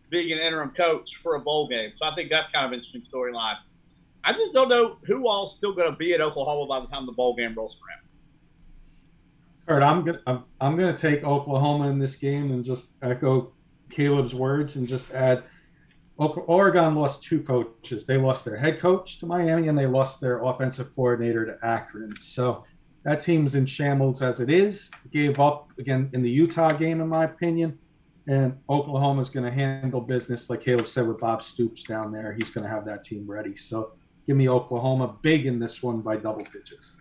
being an interim coach for a bowl game. So I think that's kind of an interesting storyline. I just don't know who all's still going to be at Oklahoma by the time the bowl game rolls around. Kurt, I'm gonna take Oklahoma in this game and just echo Caleb's words and just add Oregon lost two coaches. They lost their head coach to Miami and they lost their offensive coordinator to Akron. So That team's in shambles as it is. Gave up again in the Utah game, in my opinion. And Oklahoma's going to handle business, like Caleb said, with Bob Stoops down there. He's going to have that team ready. So give me Oklahoma big in this one by double digits.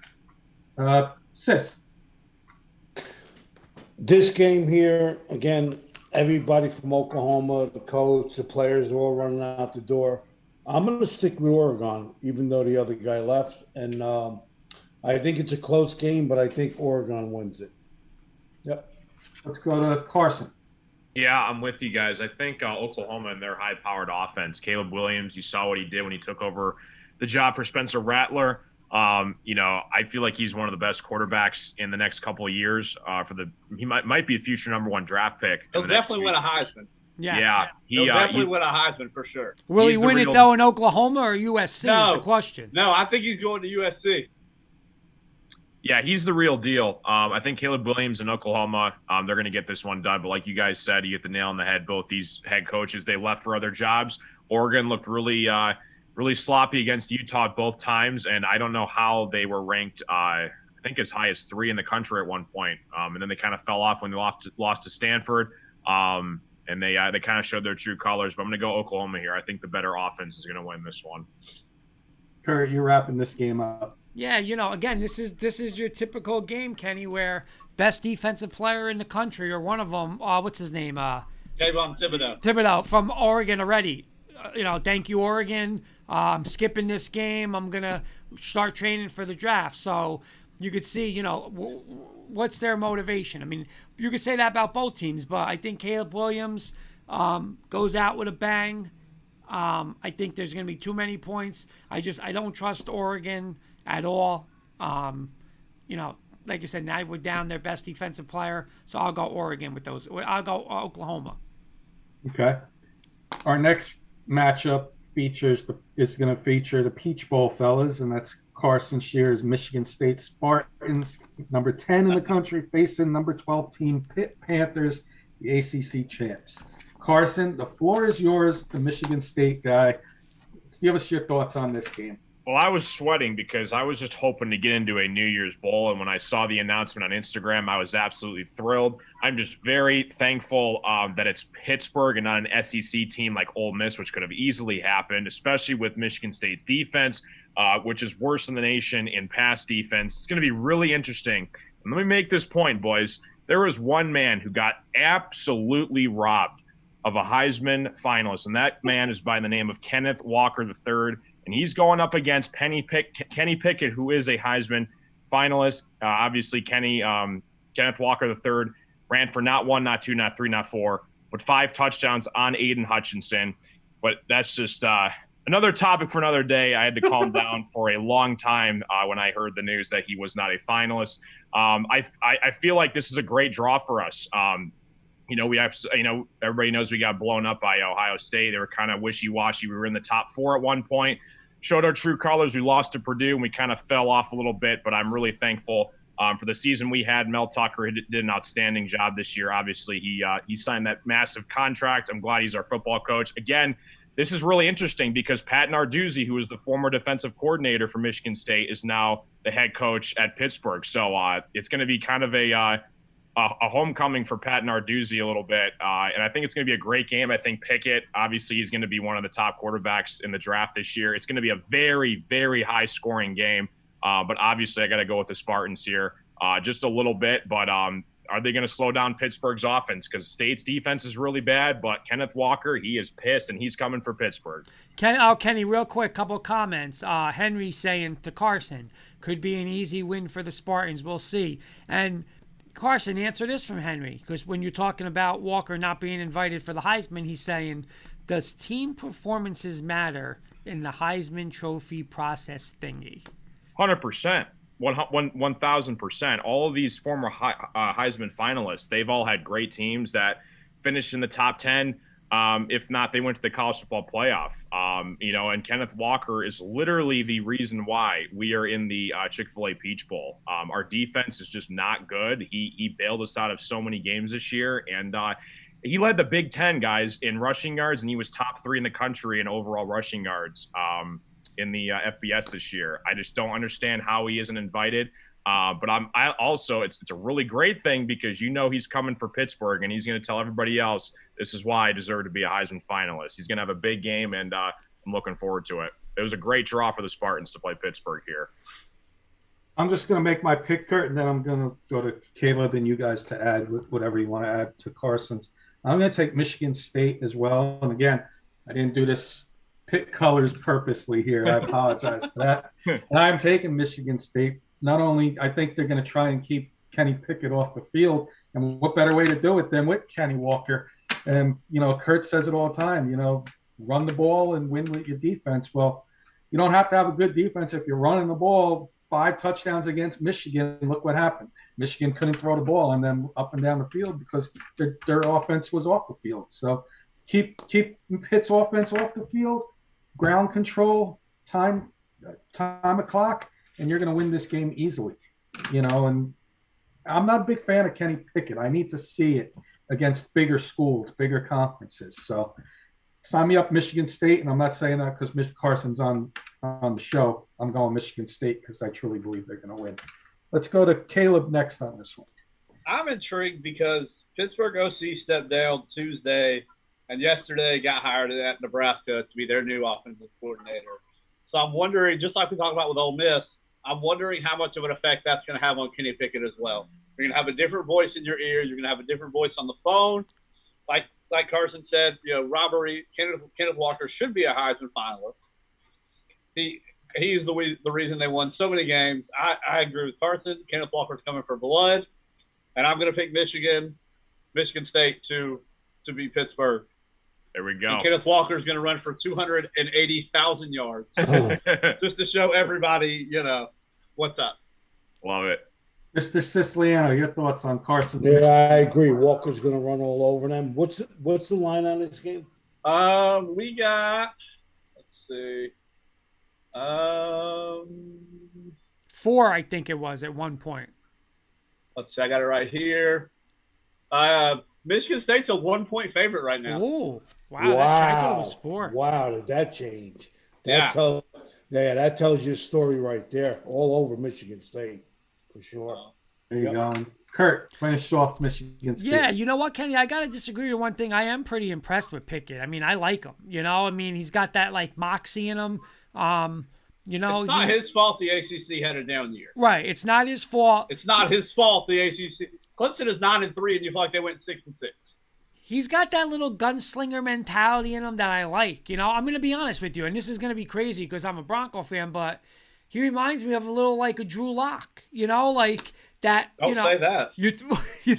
Sis. This game here, again, everybody from Oklahoma, the coach, the players are all running out the door. I'm going to stick with Oregon, even though the other guy left. And I think it's a close game, but I think Oregon wins it. Yep. Let's go to Carson. Yeah, I'm with you guys. I think Oklahoma and their high-powered offense, Caleb Williams, you saw what he did when he took over the job for Spencer Rattler. I feel like he's one of the best quarterbacks in the next couple of years. He might be a future #1 draft pick. He'll definitely win a Heisman. Yes. Yeah, he'll definitely win a Heisman for sure. Will he win it though in Oklahoma or USC? No, is the question. No, I think he's going to USC. Yeah, he's the real deal. I think Caleb Williams in Oklahoma, they're going to get this one done. But like you guys said, you hit the nail on the head. Both these head coaches, they left for other jobs. Oregon looked really sloppy against Utah both times, and I don't know how they were ranked. I think as high as 3 in the country at one point, and then they kind of fell off when they lost to Stanford. And they kind of showed their true colors. But I'm going to go Oklahoma here. I think the better offense is going to win this one. Kurt, you're wrapping this game up. Yeah, again, this is your typical game, Kenny, where best defensive player in the country, or one of them, what's his name? Kayvon Thibodeau. Thibodeau from Oregon already. Thank you, Oregon. I'm skipping this game. I'm going to start training for the draft. So you could see, what's their motivation. I mean, you could say that about both teams, but I think Caleb Williams goes out with a bang. I think there's going to be too many points. I don't trust Oregon at all. Like you said, now we're down their best defensive player, so I'll go Oregon with those. I'll go Oklahoma. Okay. Our next matchup is going to feature the Peach Bowl fellas, and that's Carson Shear's Michigan State Spartans, number 10 in the country, facing number 12 team Pitt Panthers, the ACC champs. Carson, the floor is yours, the Michigan State guy. Give us your thoughts on this game. Well, I was sweating because I was just hoping to get into a New Year's Bowl. And when I saw the announcement on Instagram, I was absolutely thrilled. I'm just very thankful that it's Pittsburgh and not an SEC team like Ole Miss, which could have easily happened, especially with Michigan State's defense, which is worse than the nation in pass defense. It's going to be really interesting. And let me make this point, boys. There was one man who got absolutely robbed of a Heisman finalist, and that man is by the name of Kenneth Walker III. And he's going up against Kenny Pickett, who is a Heisman finalist. Obviously, Kenneth Walker III ran for not 1, not 2, not 3, not 4, but 5 touchdowns on Aiden Hutchinson. But that's just another topic for another day. I had to calm down for a long time when I heard the news that he was not a finalist. I feel like this is a great draw for us. Everybody knows we got blown up by Ohio State. They were kind of wishy-washy. We were in the top 4 at one point, showed our true colors. We lost to Purdue, and we kind of fell off a little bit, but I'm really thankful for the season we had. Mel Tucker did an outstanding job this year. Obviously, he signed that massive contract. I'm glad he's our football coach. Again, this is really interesting because Pat Narduzzi, who was the former defensive coordinator for Michigan State, is now the head coach at Pittsburgh. So it's going to be kind of a homecoming for Pat Narduzzi a little bit. And I think it's going to be a great game. I think Pickett, obviously, he's going to be one of the top quarterbacks in the draft this year. It's going to be a very, very high-scoring game. But obviously, I got to go with the Spartans here just a little bit. But are they going to slow down Pittsburgh's offense? Because State's defense is really bad, but Kenneth Walker, he is pissed, and he's coming for Pittsburgh. Kenny, real quick, couple of comments. Henry saying to Carson, could be an easy win for the Spartans. We'll see. And Carson, answer this from Henry, because when you're talking about Walker not being invited for the Heisman, he's saying, does team performances matter in the Heisman Trophy process thingy? 100%. 1,000%. All of these former Heisman finalists, they've all had great teams that finished in the top 10. If not, they went to the college football playoff. And Kenneth Walker is literally the reason why we are in the Chick-fil-A Peach Bowl. Our defense is just not good. He bailed us out of so many games this year, and he led the Big Ten, guys, in rushing yards, and he was top 3 in the country in overall rushing yards in the FBS this year. I just don't understand how he isn't invited. But I also, it's a really great thing because he's coming for Pittsburgh and he's going to tell everybody else this is why I deserve to be a Heisman finalist. He's going to have a big game, and I'm looking forward to it. It was a great draw for the Spartans to play Pittsburgh here. I'm just going to make my pick, Kurt, and then I'm going to go to Caleb and you guys to add whatever you want to add to Carson's. I'm going to take Michigan State as well. And again, I didn't do this pick colors purposely here. I apologize for that. And I'm taking Michigan State. Not only I think they're going to try and keep Kenny Pickett off the field, and what better way to do it than with Kenny Walker? And, Kurt says it all the time, run the ball and win with your defense. Well, you don't have to have a good defense if you're running the ball. 5 touchdowns against Michigan. Look what happened. Michigan couldn't throw the ball and then up and down the field because their offense was off the field. So keep Pitt's offense off the field, ground control, time of clock, and you're going to win this game easily. And I'm not a big fan of Kenny Pickett. I need to see it against bigger schools, bigger conferences. So sign me up Michigan State, and I'm not saying that because Carson's on the show. I'm going Michigan State because I truly believe they're going to win. Let's go to Caleb next on this one. I'm intrigued because Pittsburgh OC stepped down Tuesday and yesterday got hired at Nebraska to be their new offensive coordinator. So I'm wondering, just like we talked about with Ole Miss, I'm wondering how much of an effect that's going to have on Kenny Pickett as well. You're going to have a different voice in your ears. You're going to have a different voice on the phone. Like Carson said, robbery. Kenneth Walker should be a Heisman finalist. He's the reason they won so many games. I agree with Carson. Kenneth Walker's coming for blood, and I'm going to pick Michigan State to beat Pittsburgh. There we go. And Kenneth Walker's going to run for 280,000 yards just to show everybody, what's up. Love it. Mr. Siciliano, your thoughts on Carson? Yeah, I agree. Walker's going to run all over them. What's the line on this game? We got, let's see, 4, I think it was at one point. Let's see, I got it right here. Michigan State's a 1-point favorite right now. Oh, wow! I thought it was 4. Wow, did that change? That tells you a story right there. All over Michigan State, for sure. There you go. Kurt, finish off Michigan State. Yeah, you know what, Kenny? I got to disagree with one thing. I am pretty impressed with Pickett. I mean, I like him. He's got that moxie in him. It's not his fault the ACC had a down year. Right. It's not his fault. It's not his fault the ACC. Clemson is 9-3, and you feel like they went 6-6. He's got that little gunslinger mentality in him that I like. I'm going to be honest with you, and this is going to be crazy because I'm a Bronco fan, but he reminds me of a little like a Drew Lock. That. Don't say that. Hey,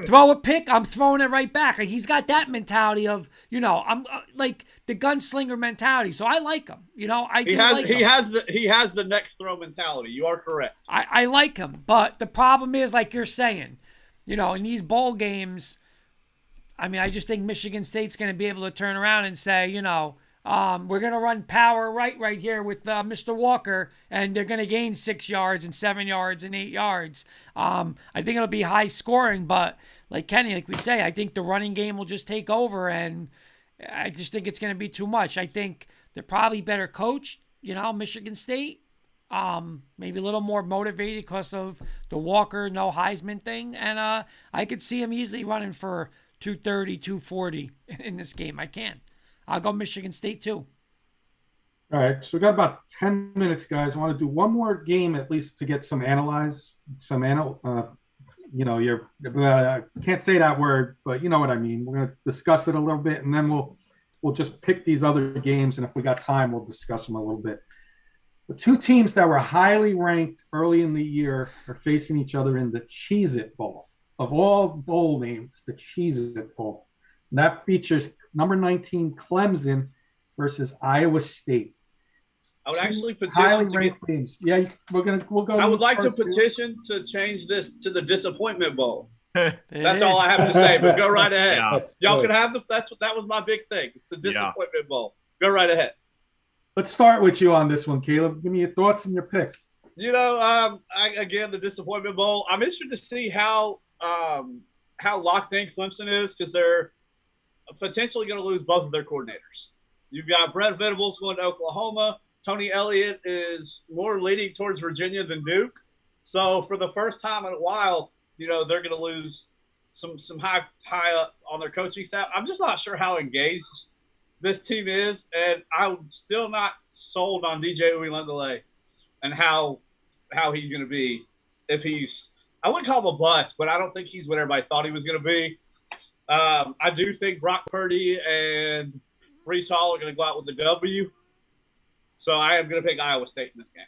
throw a pick, I'm throwing it right back. He's got that mentality of, I'm like the gunslinger mentality. So I like him. He has the next throw mentality. You are correct. I like him, but the problem is, like you're saying, in these bowl games, I mean, I just think Michigan State's going to be able to turn around and say, we're going to run power right here with Mr. Walker, and they're going to gain 6 yards and 7 yards and 8 yards. I think it'll be high scoring, but like Kenny, like we say, I think the running game will just take over, and I just think it's going to be too much. I think they're probably better coached, Michigan State. Maybe a little more motivated because of the Walker no Heisman thing, and I could see him easily running for 230, 240 in this game. I can. I'll go Michigan State too. All right, so we got about 10 minutes, guys. I want to do one more game at least to get I can't say that word, but you know what I mean. We're going to discuss it a little bit, and then we'll just pick these other games, and if we got time, we'll discuss them a little bit. The 2 teams that were highly ranked early in the year are facing each other in the Cheez-It Bowl. Of all bowl names, the Cheez-It Bowl. And that features number 19 Clemson versus Iowa State. I would actually petition highly ranked teams. Yeah, we'll go. I would like to petition to change this to the Disappointment Bowl. That's all I have to say. But go right ahead. Yeah, y'all can have that was my big thing. It's the Disappointment Bowl. Go right ahead. Let's start with you on this one, Caleb. Give me your thoughts and your pick. Again, the Disappointment Bowl. I'm interested to see how locked in Clemson is because they're potentially going to lose both of their coordinators. You've got Brett Venables going to Oklahoma. Tony Elliott is more leaning towards Virginia than Duke. So for the first time in a while, they're going to lose some high up on their coaching staff. I'm just not sure how engaged this team is, and I'm still not sold on DJ Uiagalelei and how he's going to be. If he's, I wouldn't call him a bust, but I don't think he's what everybody thought he was going to be. I do think Brock Purdy and Breece Hall are going to go out with the W. So I am going to pick Iowa State in this game.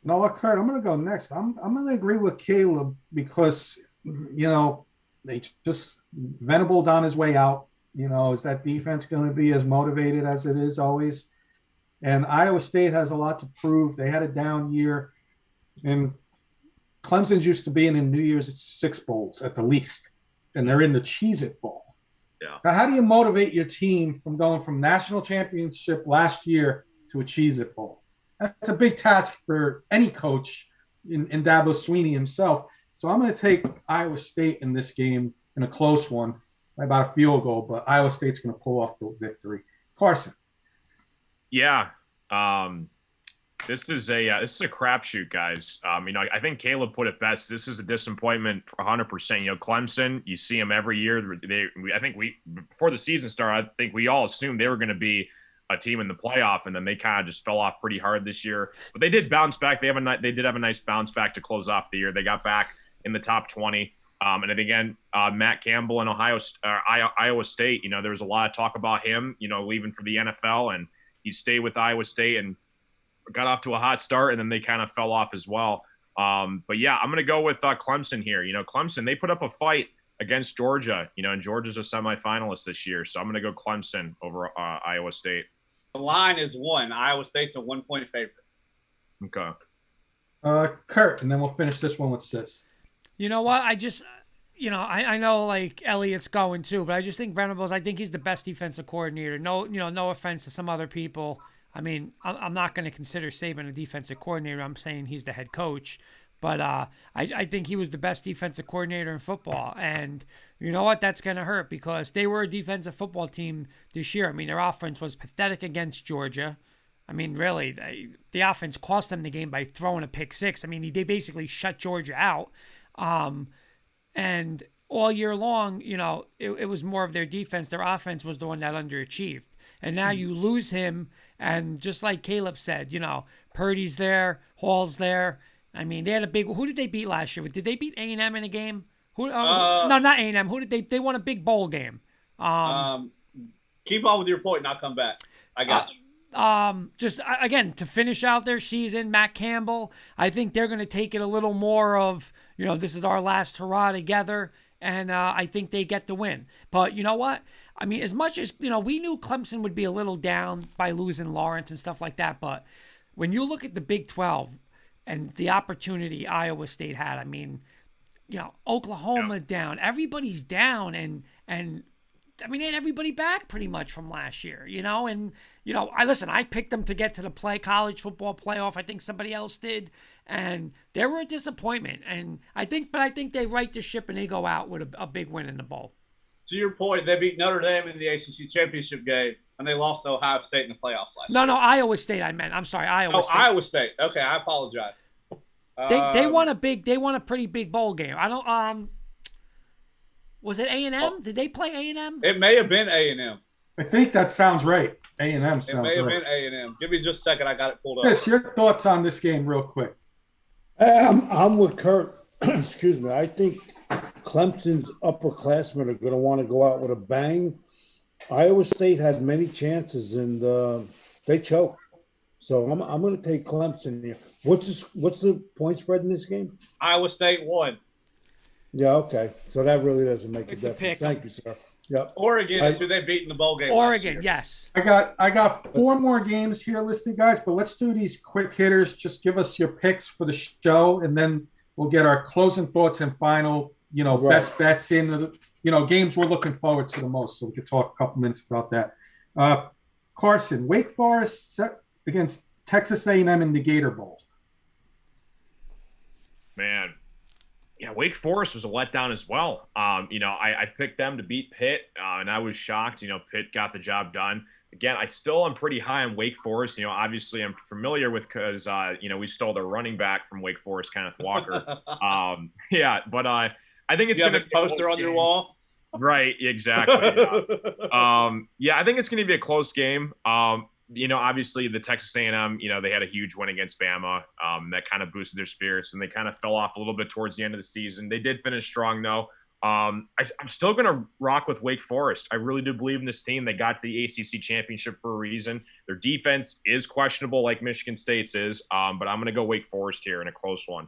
No, what, Kurt? I'm going to go next. I'm going to agree with Caleb because they just Venables on his way out. Is that defense going to be as motivated as it is always? And Iowa State has a lot to prove. They had a down year, and Clemson's used to being in New Year's Six bowls at the least, and they're in the Cheez-It Bowl. Yeah. Now, how do you motivate your team from going from national championship last year to a Cheez-It Bowl? That's a big task for any coach in Dabo Swinney himself. So I'm going to take Iowa State in this game in a close one by about a field goal, but Iowa State's going to pull off the victory. Carson. Yeah. This is a crapshoot, guys. I think Caleb put it best. This is a disappointment for 100%. Clemson, you see them every year. Before the season started, I think we all assumed they were going to be a team in the playoff, and then they kind of just fell off pretty hard this year. But they did bounce back. They did have a nice bounce back to close off the year. They got back in the top 20. And then again, Matt Campbell and Iowa State. There was a lot of talk about him, leaving for the NFL, and he stayed with Iowa State and got off to a hot start, and then they kind of fell off as well. But yeah, I'm going to go with Clemson here. Clemson, they put up a fight against Georgia, and Georgia's a semifinalist this year. So I'm going to go Clemson over Iowa State. The line is 1. Iowa State's a 1-point favorite. Okay. Kurt, and then we'll finish this one with Sis. You know what? I know like Elliott's going too, but I just think Venables, I think he's the best defensive coordinator. No offense to some other people. I mean, I'm not going to consider Saban a defensive coordinator. I'm saying he's the head coach. But I think he was the best defensive coordinator in football. And you know what? That's going to hurt because they were a defensive football team this year. I mean, their offense was pathetic against Georgia. I mean, really, the offense cost them the game by throwing a pick six. I mean, they basically shut Georgia out. And all year long, it was more of their defense. Their offense was the one that underachieved. And now you lose him. And just like Caleb said, Purdy's there, Hall's there. I mean, they had a big. Who did they beat last year? Did they beat A&M in a game? No, not A&M. Who did they won a big bowl game? Keep on with your point, and I'll come back. I got you. Just again to finish out their season, Matt Campbell. I think they're going to take it a little more of this is our last hurrah together, and I think they get the win. But you know what? I mean, as much as we knew Clemson would be a little down by losing Lawrence and stuff like that, but when you look at the Big 12. And the opportunity Iowa State had, I mean, Oklahoma down, everybody's down, and I mean, they had everybody back pretty much from last year, and I picked them to get to the college football playoff. I think somebody else did, and they were a disappointment. And I think they right the ship and they go out with a big win in the bowl. To your point, they beat Notre Dame in the ACC championship game, and they lost to Ohio State in the playoffs last year. No, Iowa State. I meant. I'm sorry, Iowa State. Iowa State. Okay, I apologize. They won a pretty big bowl game. I don't. Was it A&M? Did they play A&M? It may have been A&M. I think that sounds right. A&M sounds right. It may have been A&M. Give me just a second. I got it pulled up. Chris, your thoughts on this game, real quick. I'm with Kurt. Excuse me. I think Clemson's upperclassmen are going to want to go out with a bang. Iowa State had many chances, and they choked. So I'm going to take Clemson here. What's the point spread in this game? Iowa State won. Yeah, okay. So that really doesn't make a difference. Pick. Thank you, sir. Yeah. Oregon is who they beat in the bowl game. Oregon, yes. I got 4 more games here listed, guys, but let's do these quick hitters. Just give us your picks for the show, and then we'll get our closing thoughts and final, best bets in the, games we're looking forward to the most. So we could talk a couple minutes about that. Carson, Wake Forest against Texas A&M in the Gator Bowl. Man. Yeah, Wake Forest was a letdown as well. I picked them to beat Pitt, and I was shocked. Pitt got the job done. again, I still am pretty high on Wake Forest. Obviously I'm familiar with because we stole their running back from Wake Forest, Kenneth Walker. But I think it's going to be a poster on your wall. Right, exactly. I think it's going to be a close game. Obviously the Texas A&M, they had a huge win against Bama. That kind of boosted their spirits, and they kind of fell off a little bit towards the end of the season. They did finish strong, though. I'm still going to rock with Wake Forest. I really do believe in this team. They got to the ACC championship for a reason. Their defense is questionable, like Michigan State's is, but I'm going to go Wake Forest here in a close one.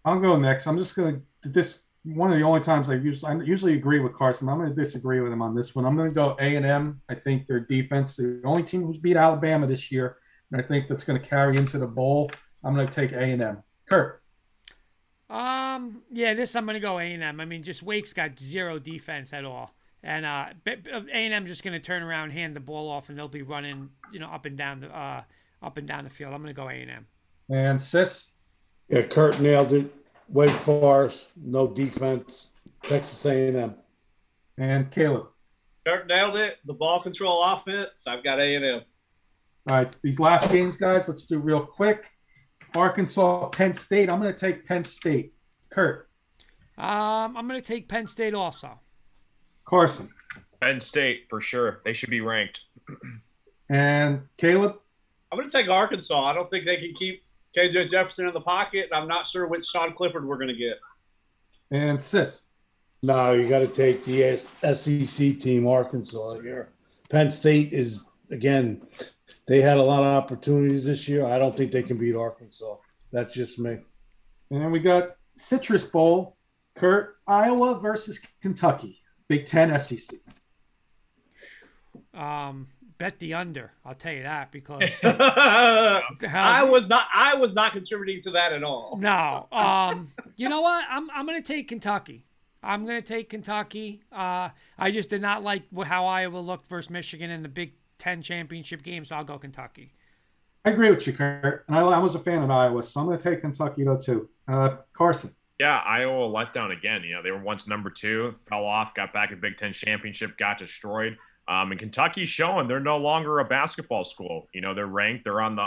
I'll go next. I'm just going to this. One of the only times I usually agree with Carson. I'm going to disagree with him on this one. I'm going to go A&M. I think their defense, the only team who's beat Alabama this year, and I think that's going to carry into the bowl. I'm going to take A&M. Kurt. This I'm going to go A&M. I mean, just Wake's got zero defense at all, and A&M just going to turn around, hand the ball off, and they'll be running, up and down the field. I'm going to go A&M. And Sis. Yeah, Kurt nailed it. Wake Forest, no defense. Texas A&M. And Caleb. Kurt nailed it. The ball control offense. I've got A&M. All right, these last games, guys, let's do real quick. Arkansas, Penn State. I'm going to take Penn State. Kurt. I'm going to take Penn State also. Carson. Penn State, for sure. They should be ranked. And Caleb. I'm going to take Arkansas. I don't think they can keep KJ Jefferson in the pocket, and I'm not sure which Sean Clifford we're going to get. And Sis. No, you got to take the SEC team, Arkansas here. Penn State is, again, they had a lot of opportunities this year. I don't think they can beat Arkansas. That's just me. And then we got Citrus Bowl. Kurt, Iowa versus Kentucky. Big Ten SEC. Bet the under. I'll tell you that because I was not contributing to that at all. No. You know what? I'm going to take Kentucky. I'm going to take Kentucky. I just did not like how Iowa looked versus Michigan in the Big Ten championship game, so I'll go Kentucky. I agree with you, Kurt. And I was a fan of Iowa, so I'm going to take Kentucky though too. Carson. Yeah, Iowa let down again. They were once number 2, fell off, got back at Big Ten championship, got destroyed. And Kentucky's showing they're no longer a basketball school. They're ranked. They're on the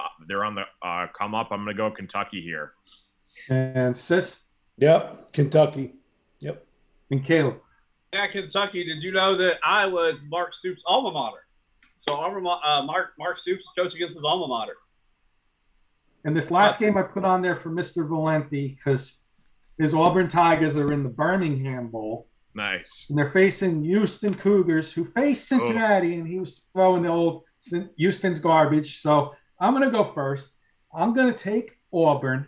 come up. I'm going to go Kentucky here. And Sis. Yep, Kentucky. Yep. And Caleb. Yeah, Kentucky. Did you know that Iowa is Mark Stoops' alma mater? So Mark Stoops coached against his alma mater. And this last game I put on there for Mr. Valenti because his Auburn Tigers are in the Birmingham Bowl. Nice. And they're facing Houston Cougars, who faced Cincinnati, and he was throwing the old Houston's garbage. So I'm going to go first. I'm going to take Auburn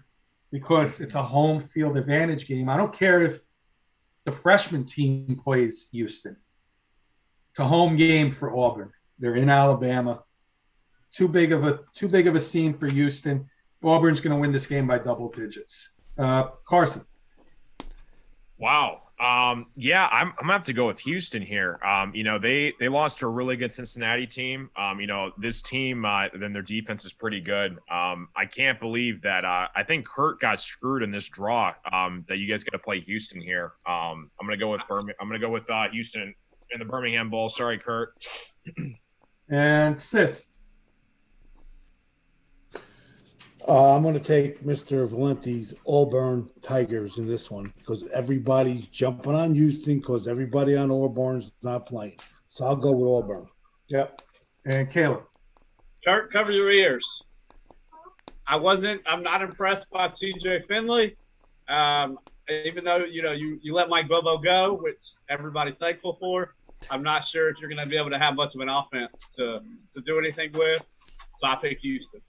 because it's a home field advantage game. I don't care if the freshman team plays Houston. It's a home game for Auburn. They're in Alabama. Too big of a scene for Houston. Auburn's going to win this game by double digits. Carson. Wow. I'm gonna have to go with Houston here. They lost to a really good Cincinnati team. This team, then their defense is pretty good. I can't believe that. I think Kurt got screwed in this draw. That you guys got to play Houston here. I'm gonna go with Houston in the Birmingham Bowl. Sorry, Kurt. And Sis. I'm going to take Mr. Valenti's Auburn Tigers in this one because everybody's jumping on Houston because everybody on Auburn's not playing. So I'll go with Auburn. Yep. And Caleb. Kurt, cover your ears. I'm not impressed by TJ Finley. Even though, you let Mike Bobo go, which everybody's thankful for, I'm not sure if you're going to be able to have much of an offense to do anything with. So I pick Houston.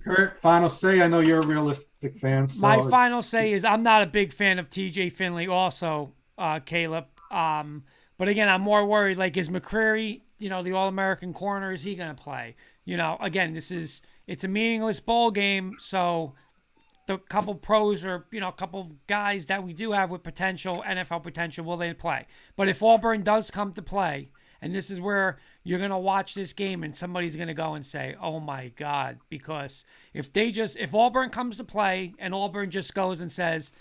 Kurt, final say. I know you're a realistic fan. So. My final say is I'm not a big fan of TJ Finley also, Caleb. But again, I'm more worried, is McCreary, the All-American corner, is he going to play? Again, it's a meaningless bowl game, so the couple pros or, a couple guys that we do have with potential, NFL potential, will they play? But if Auburn does come to play, and this is where you're going to watch this game and somebody's going to go and say, oh, my God, because if Auburn comes to play and Auburn just goes and says,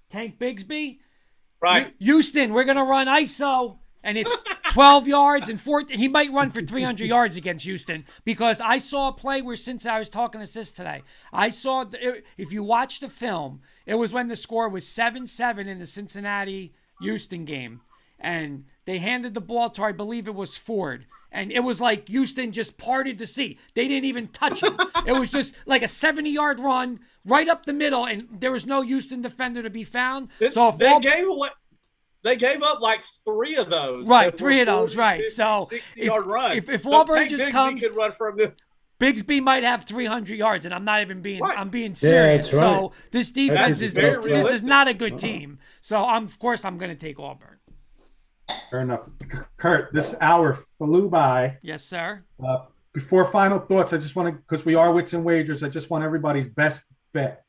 Tank Bigsby, right, Houston, we're going to run ISO, and it's 12 yards and 14. He might run for 300 yards against Houston because I saw a play where, since I was talking to Sis today, I saw, if you watch the film, it was when the score was 7-7 in the Cincinnati-Houston game. And they handed the ball to, I believe it was Ford. And it was like Houston just parted the sea. They didn't even touch him. It was just like a 70-yard run right up the middle, and there was no Houston defender to be found. So if they gave up like 3 of those. Right, 3 of those, right. So if Auburn just comes, Bigsby might have 300 yards, and I'm not even being I'm being serious. Yeah, right. So this defense is this is not a good team. So of course I'm going to take Auburn. Fair enough. Kurt, this hour flew by. Yes, sir. Before final thoughts, I just want to, because we are Wits and Wagers, I just want everybody's best bet.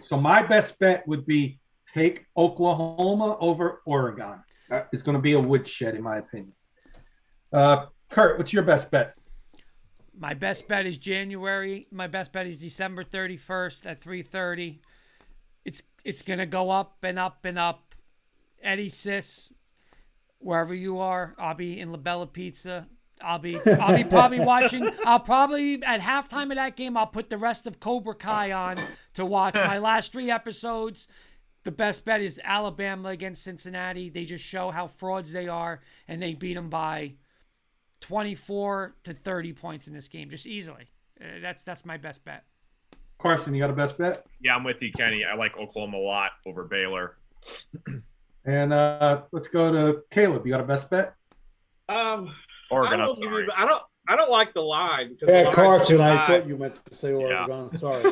So my best bet would be take Oklahoma over Oregon. It's going to be a woodshed, in my opinion. Kurt, what's your best bet? My best bet is January. My best bet is December 31st at 3:30. It's going to go up and up and up. Eddie, Sis, wherever you are, I'll be in La Bella Pizza. I'll be probably watching. I'll probably at halftime of that game, I'll put the rest of Cobra Kai on to watch my last 3 episodes. The best bet is Alabama against Cincinnati. They just show how frauds they are, and they beat them by 24 to 30 points in this game, just easily. That's my best bet. Carson, you got a best bet? Yeah, I'm with you, Kenny. I like Oklahoma a lot over Baylor. And let's go to Caleb. You got a best bet? Oregon. I don't like the line. Yeah, Carson. I thought you meant to say Oregon. Yeah. Sorry.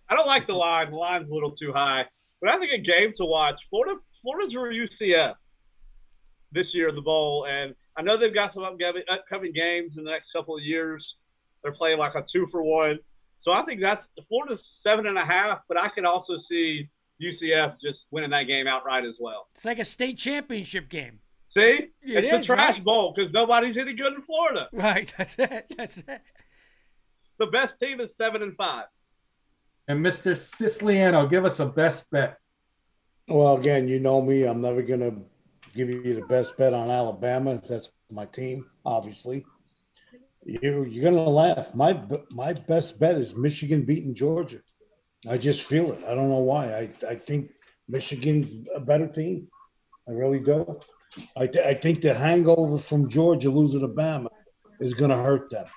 I don't like the line. The line's a little too high. But I think a game to watch. Florida's over UCF this year in the bowl, and I know they've got some upcoming games in the next couple of years. They're playing like a 2-for-1. So I think that's Florida's 7.5, but I can also see UCF just winning that game outright as well. It's like a state championship game. See? It's a trash bowl because nobody's any good in Florida. Right. That's it. The best team is 7-5. And Mr. Siciliano, give us a best bet. Well, again, you know me. I'm never going to give you the best bet on Alabama. That's my team, obviously. You're going to laugh. My best bet is Michigan beating Georgia. I just feel it. I don't know why. I think Michigan's a better team. I really do. I think the hangover from Georgia losing to Bama is going to hurt them.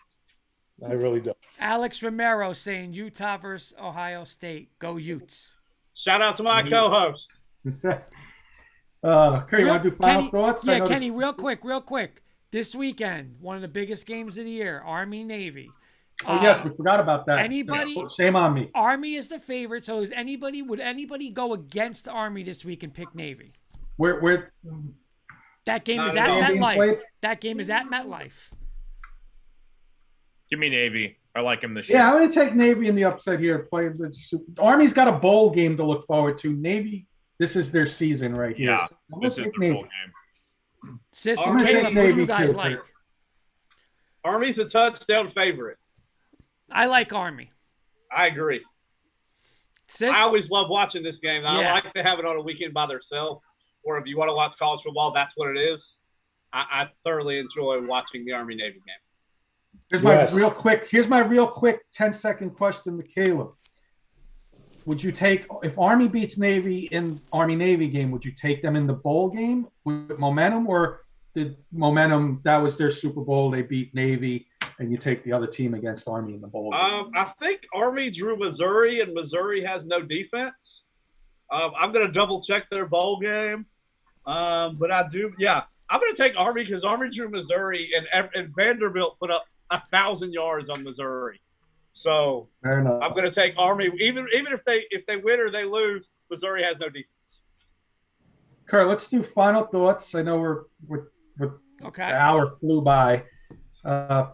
I really do. Alex Romero saying Utah versus Ohio State. Go Utes. Shout out to my co-host. Okay, you want to do final thoughts? Yeah, Kenny, real quick. This weekend, one of the biggest games of the year, Army-Navy. Oh, yes, we forgot about that. Anybody? Shame on me. Army is the favorite, so would anybody go against the Army this week and pick Navy? Where that game is at MetLife. That game is at MetLife. Give me Navy. I like him this year. Yeah, I'm going to take Navy in the upset here. Army's got a bowl game to look forward to. Navy, this is their season right here. Yeah, so this is the bowl game. Sis and Caleb, what do you guys like? Army's a touchdown favorite. I like Army. I agree. Sis? I always love watching this game. I like to have it on a weekend by themselves, or if you want to watch college football, that's what it is. I thoroughly enjoy watching the Army-Navy game. Here's my real quick 10-second question to Caleb. Would you take, if Army beats Navy in Army-Navy game, would you take them in the bowl game with momentum, or did momentum, that was their Super Bowl, they beat Navy, and you take the other team against Army in the bowl game? I think Army drew Missouri, and Missouri has no defense. I'm going to double-check their bowl game. But I do, I'm going to take Army because Army drew Missouri, and Vanderbilt put up 1,000 yards on Missouri. So fair enough. I'm going to take Army. Even if they win or they lose, Missouri has no defense. Kurt, let's do final thoughts. I know we're okay. The hour flew by.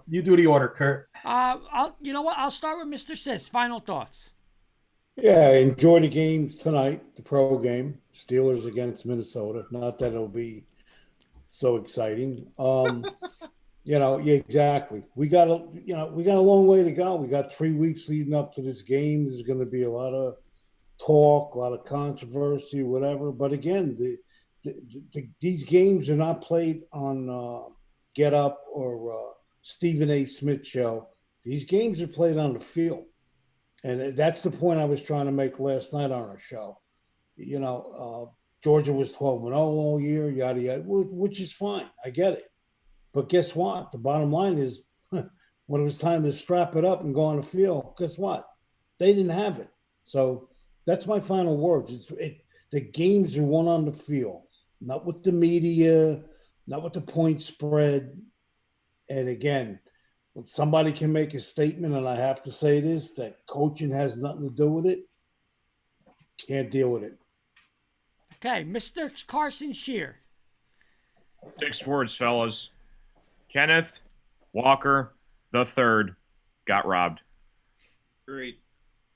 You do the order, Kurt. You know what? I'll start with Mr. Sis. Final thoughts. Yeah, enjoy the games tonight. The pro game, Steelers against Minnesota. Not that it'll be so exciting. Exactly. We got a long way to go. We got 3 weeks leading up to this game. There's going to be a lot of talk, a lot of controversy, whatever. But again, these games are not played on Get Up or Stephen A. Smith show. These games are played on the field. And that's the point I was trying to make last night on our show. You know, Georgia was 12-0 all year, yada, yada, which is fine. I get it. But guess what? The bottom line is when it was time to strap it up and go on the field, guess what? They didn't have it. So that's my final words. The games are won on the field, not with the media, not with the point spread. And again, when somebody can make a statement, and I have to say this, that coaching has nothing to do with it, can't deal with it. Okay, Mr. Carson Shear. 6 words, fellas. Kenneth Walker III got robbed. Great.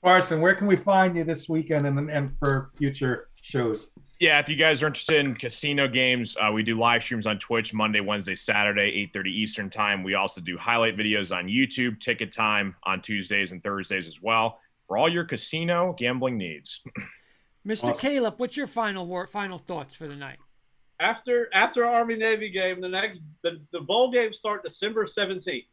Carson, where can we find you this weekend and for future shows? Yeah, if you guys are interested in casino games, we do live streams on Twitch Monday, Wednesday, Saturday, 8:30 Eastern time. We also do highlight videos on YouTube, Ticket Time on Tuesdays and Thursdays as well for all your casino gambling needs. Mr. Awesome. Caleb, what's your final thoughts for the night? After Army-Navy game, the bowl games start December 17th.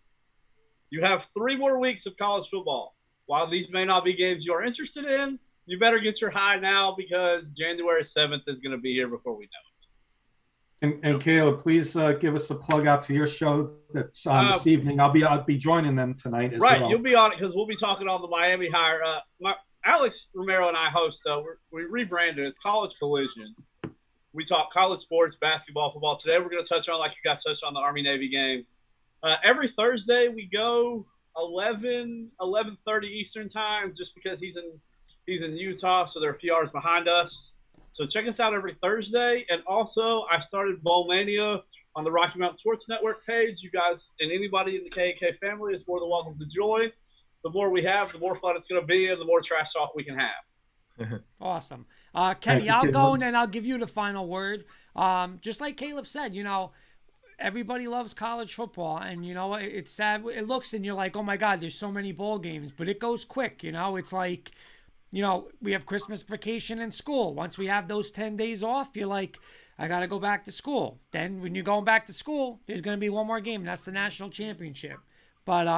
You have 3 more weeks of college football. While these may not be games you're interested in, you better get your high now because January 7th is going to be here before we know it. And Caleb, please give us a plug out to your show that's on this evening. I'll be joining them tonight as well. Right, you'll be on it because we'll be talking on the Miami Hire. Alex Romero and I host. We rebranded. It's College Collision. We talk college sports, basketball, football. Today we're going to touch on, like you guys touched on, the Army-Navy game. Every Thursday we go 11:30 Eastern time, just because he's in Utah, so they're a few hours behind us. So check us out every Thursday. And also, I started Bowl Mania on the Rocky Mountain Sports Network page. You guys and anybody in the KK family is more than welcome to join. The more we have, the more fun it's going to be, and the more trash talk we can have. Awesome. Kenny, I'll go and then I'll give you the final word. Just like Caleb said, you know, everybody loves college football, and you know it's sad. It looks and you're like, oh my God, there's so many bowl games, but it goes quick. You know, it's like, you know, we have Christmas vacation in school. Once we have those 10 days off, you're like, I got to go back to school. Then when you're going back to school, there's going to be one more game, and that's the national championship. But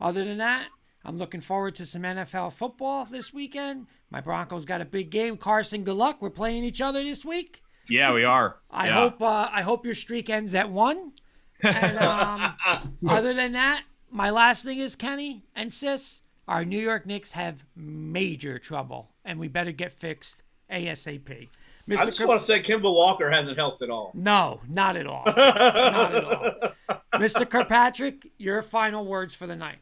other than that, I'm looking forward to some NFL football this weekend. My Broncos got a big game. Carson, good luck. We're playing each other this week. Yeah, we are. I hope your streak ends at 1. And other than that, my last thing is, Kenny and Sis, our New York Knicks have major trouble, and we better get fixed ASAP. I just want to say Kemba Walker hasn't helped at all. No, not at all. Not at all. Mr. Kirkpatrick, your final words for the night.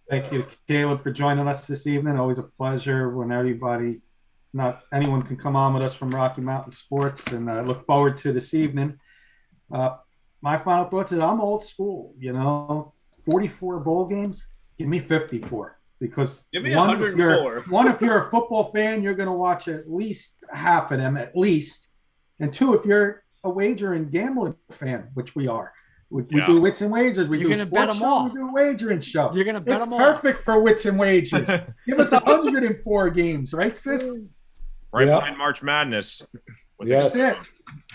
Thank you, Caleb, for joining us this evening. Always a pleasure when not anyone can come on with us from Rocky Mountain Sports, and I look forward to this evening. My final thoughts is I'm old school, 44 bowl games, give me 54, because give me 104. If you're a football fan, you're going to watch at least half of them, at least. And 2, if you're a wager and gambling fan, which we are. We do Wits and Wagers. We do a sports show. We do a wagering show. You're going to bet them all. It's perfect for Wits and Wagers. Give us 104 games, right, Sis? Right behind March Madness. Yes. That's it.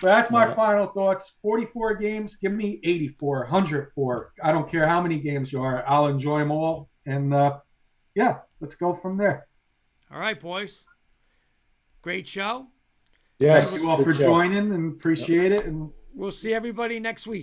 But that's my final thoughts. 44 games. Give me 84, 104. I don't care how many games you are. I'll enjoy them all. And, let's go from there. All right, boys. Great show. Yes. Thank you all for joining, and appreciate it. And we'll see everybody next week.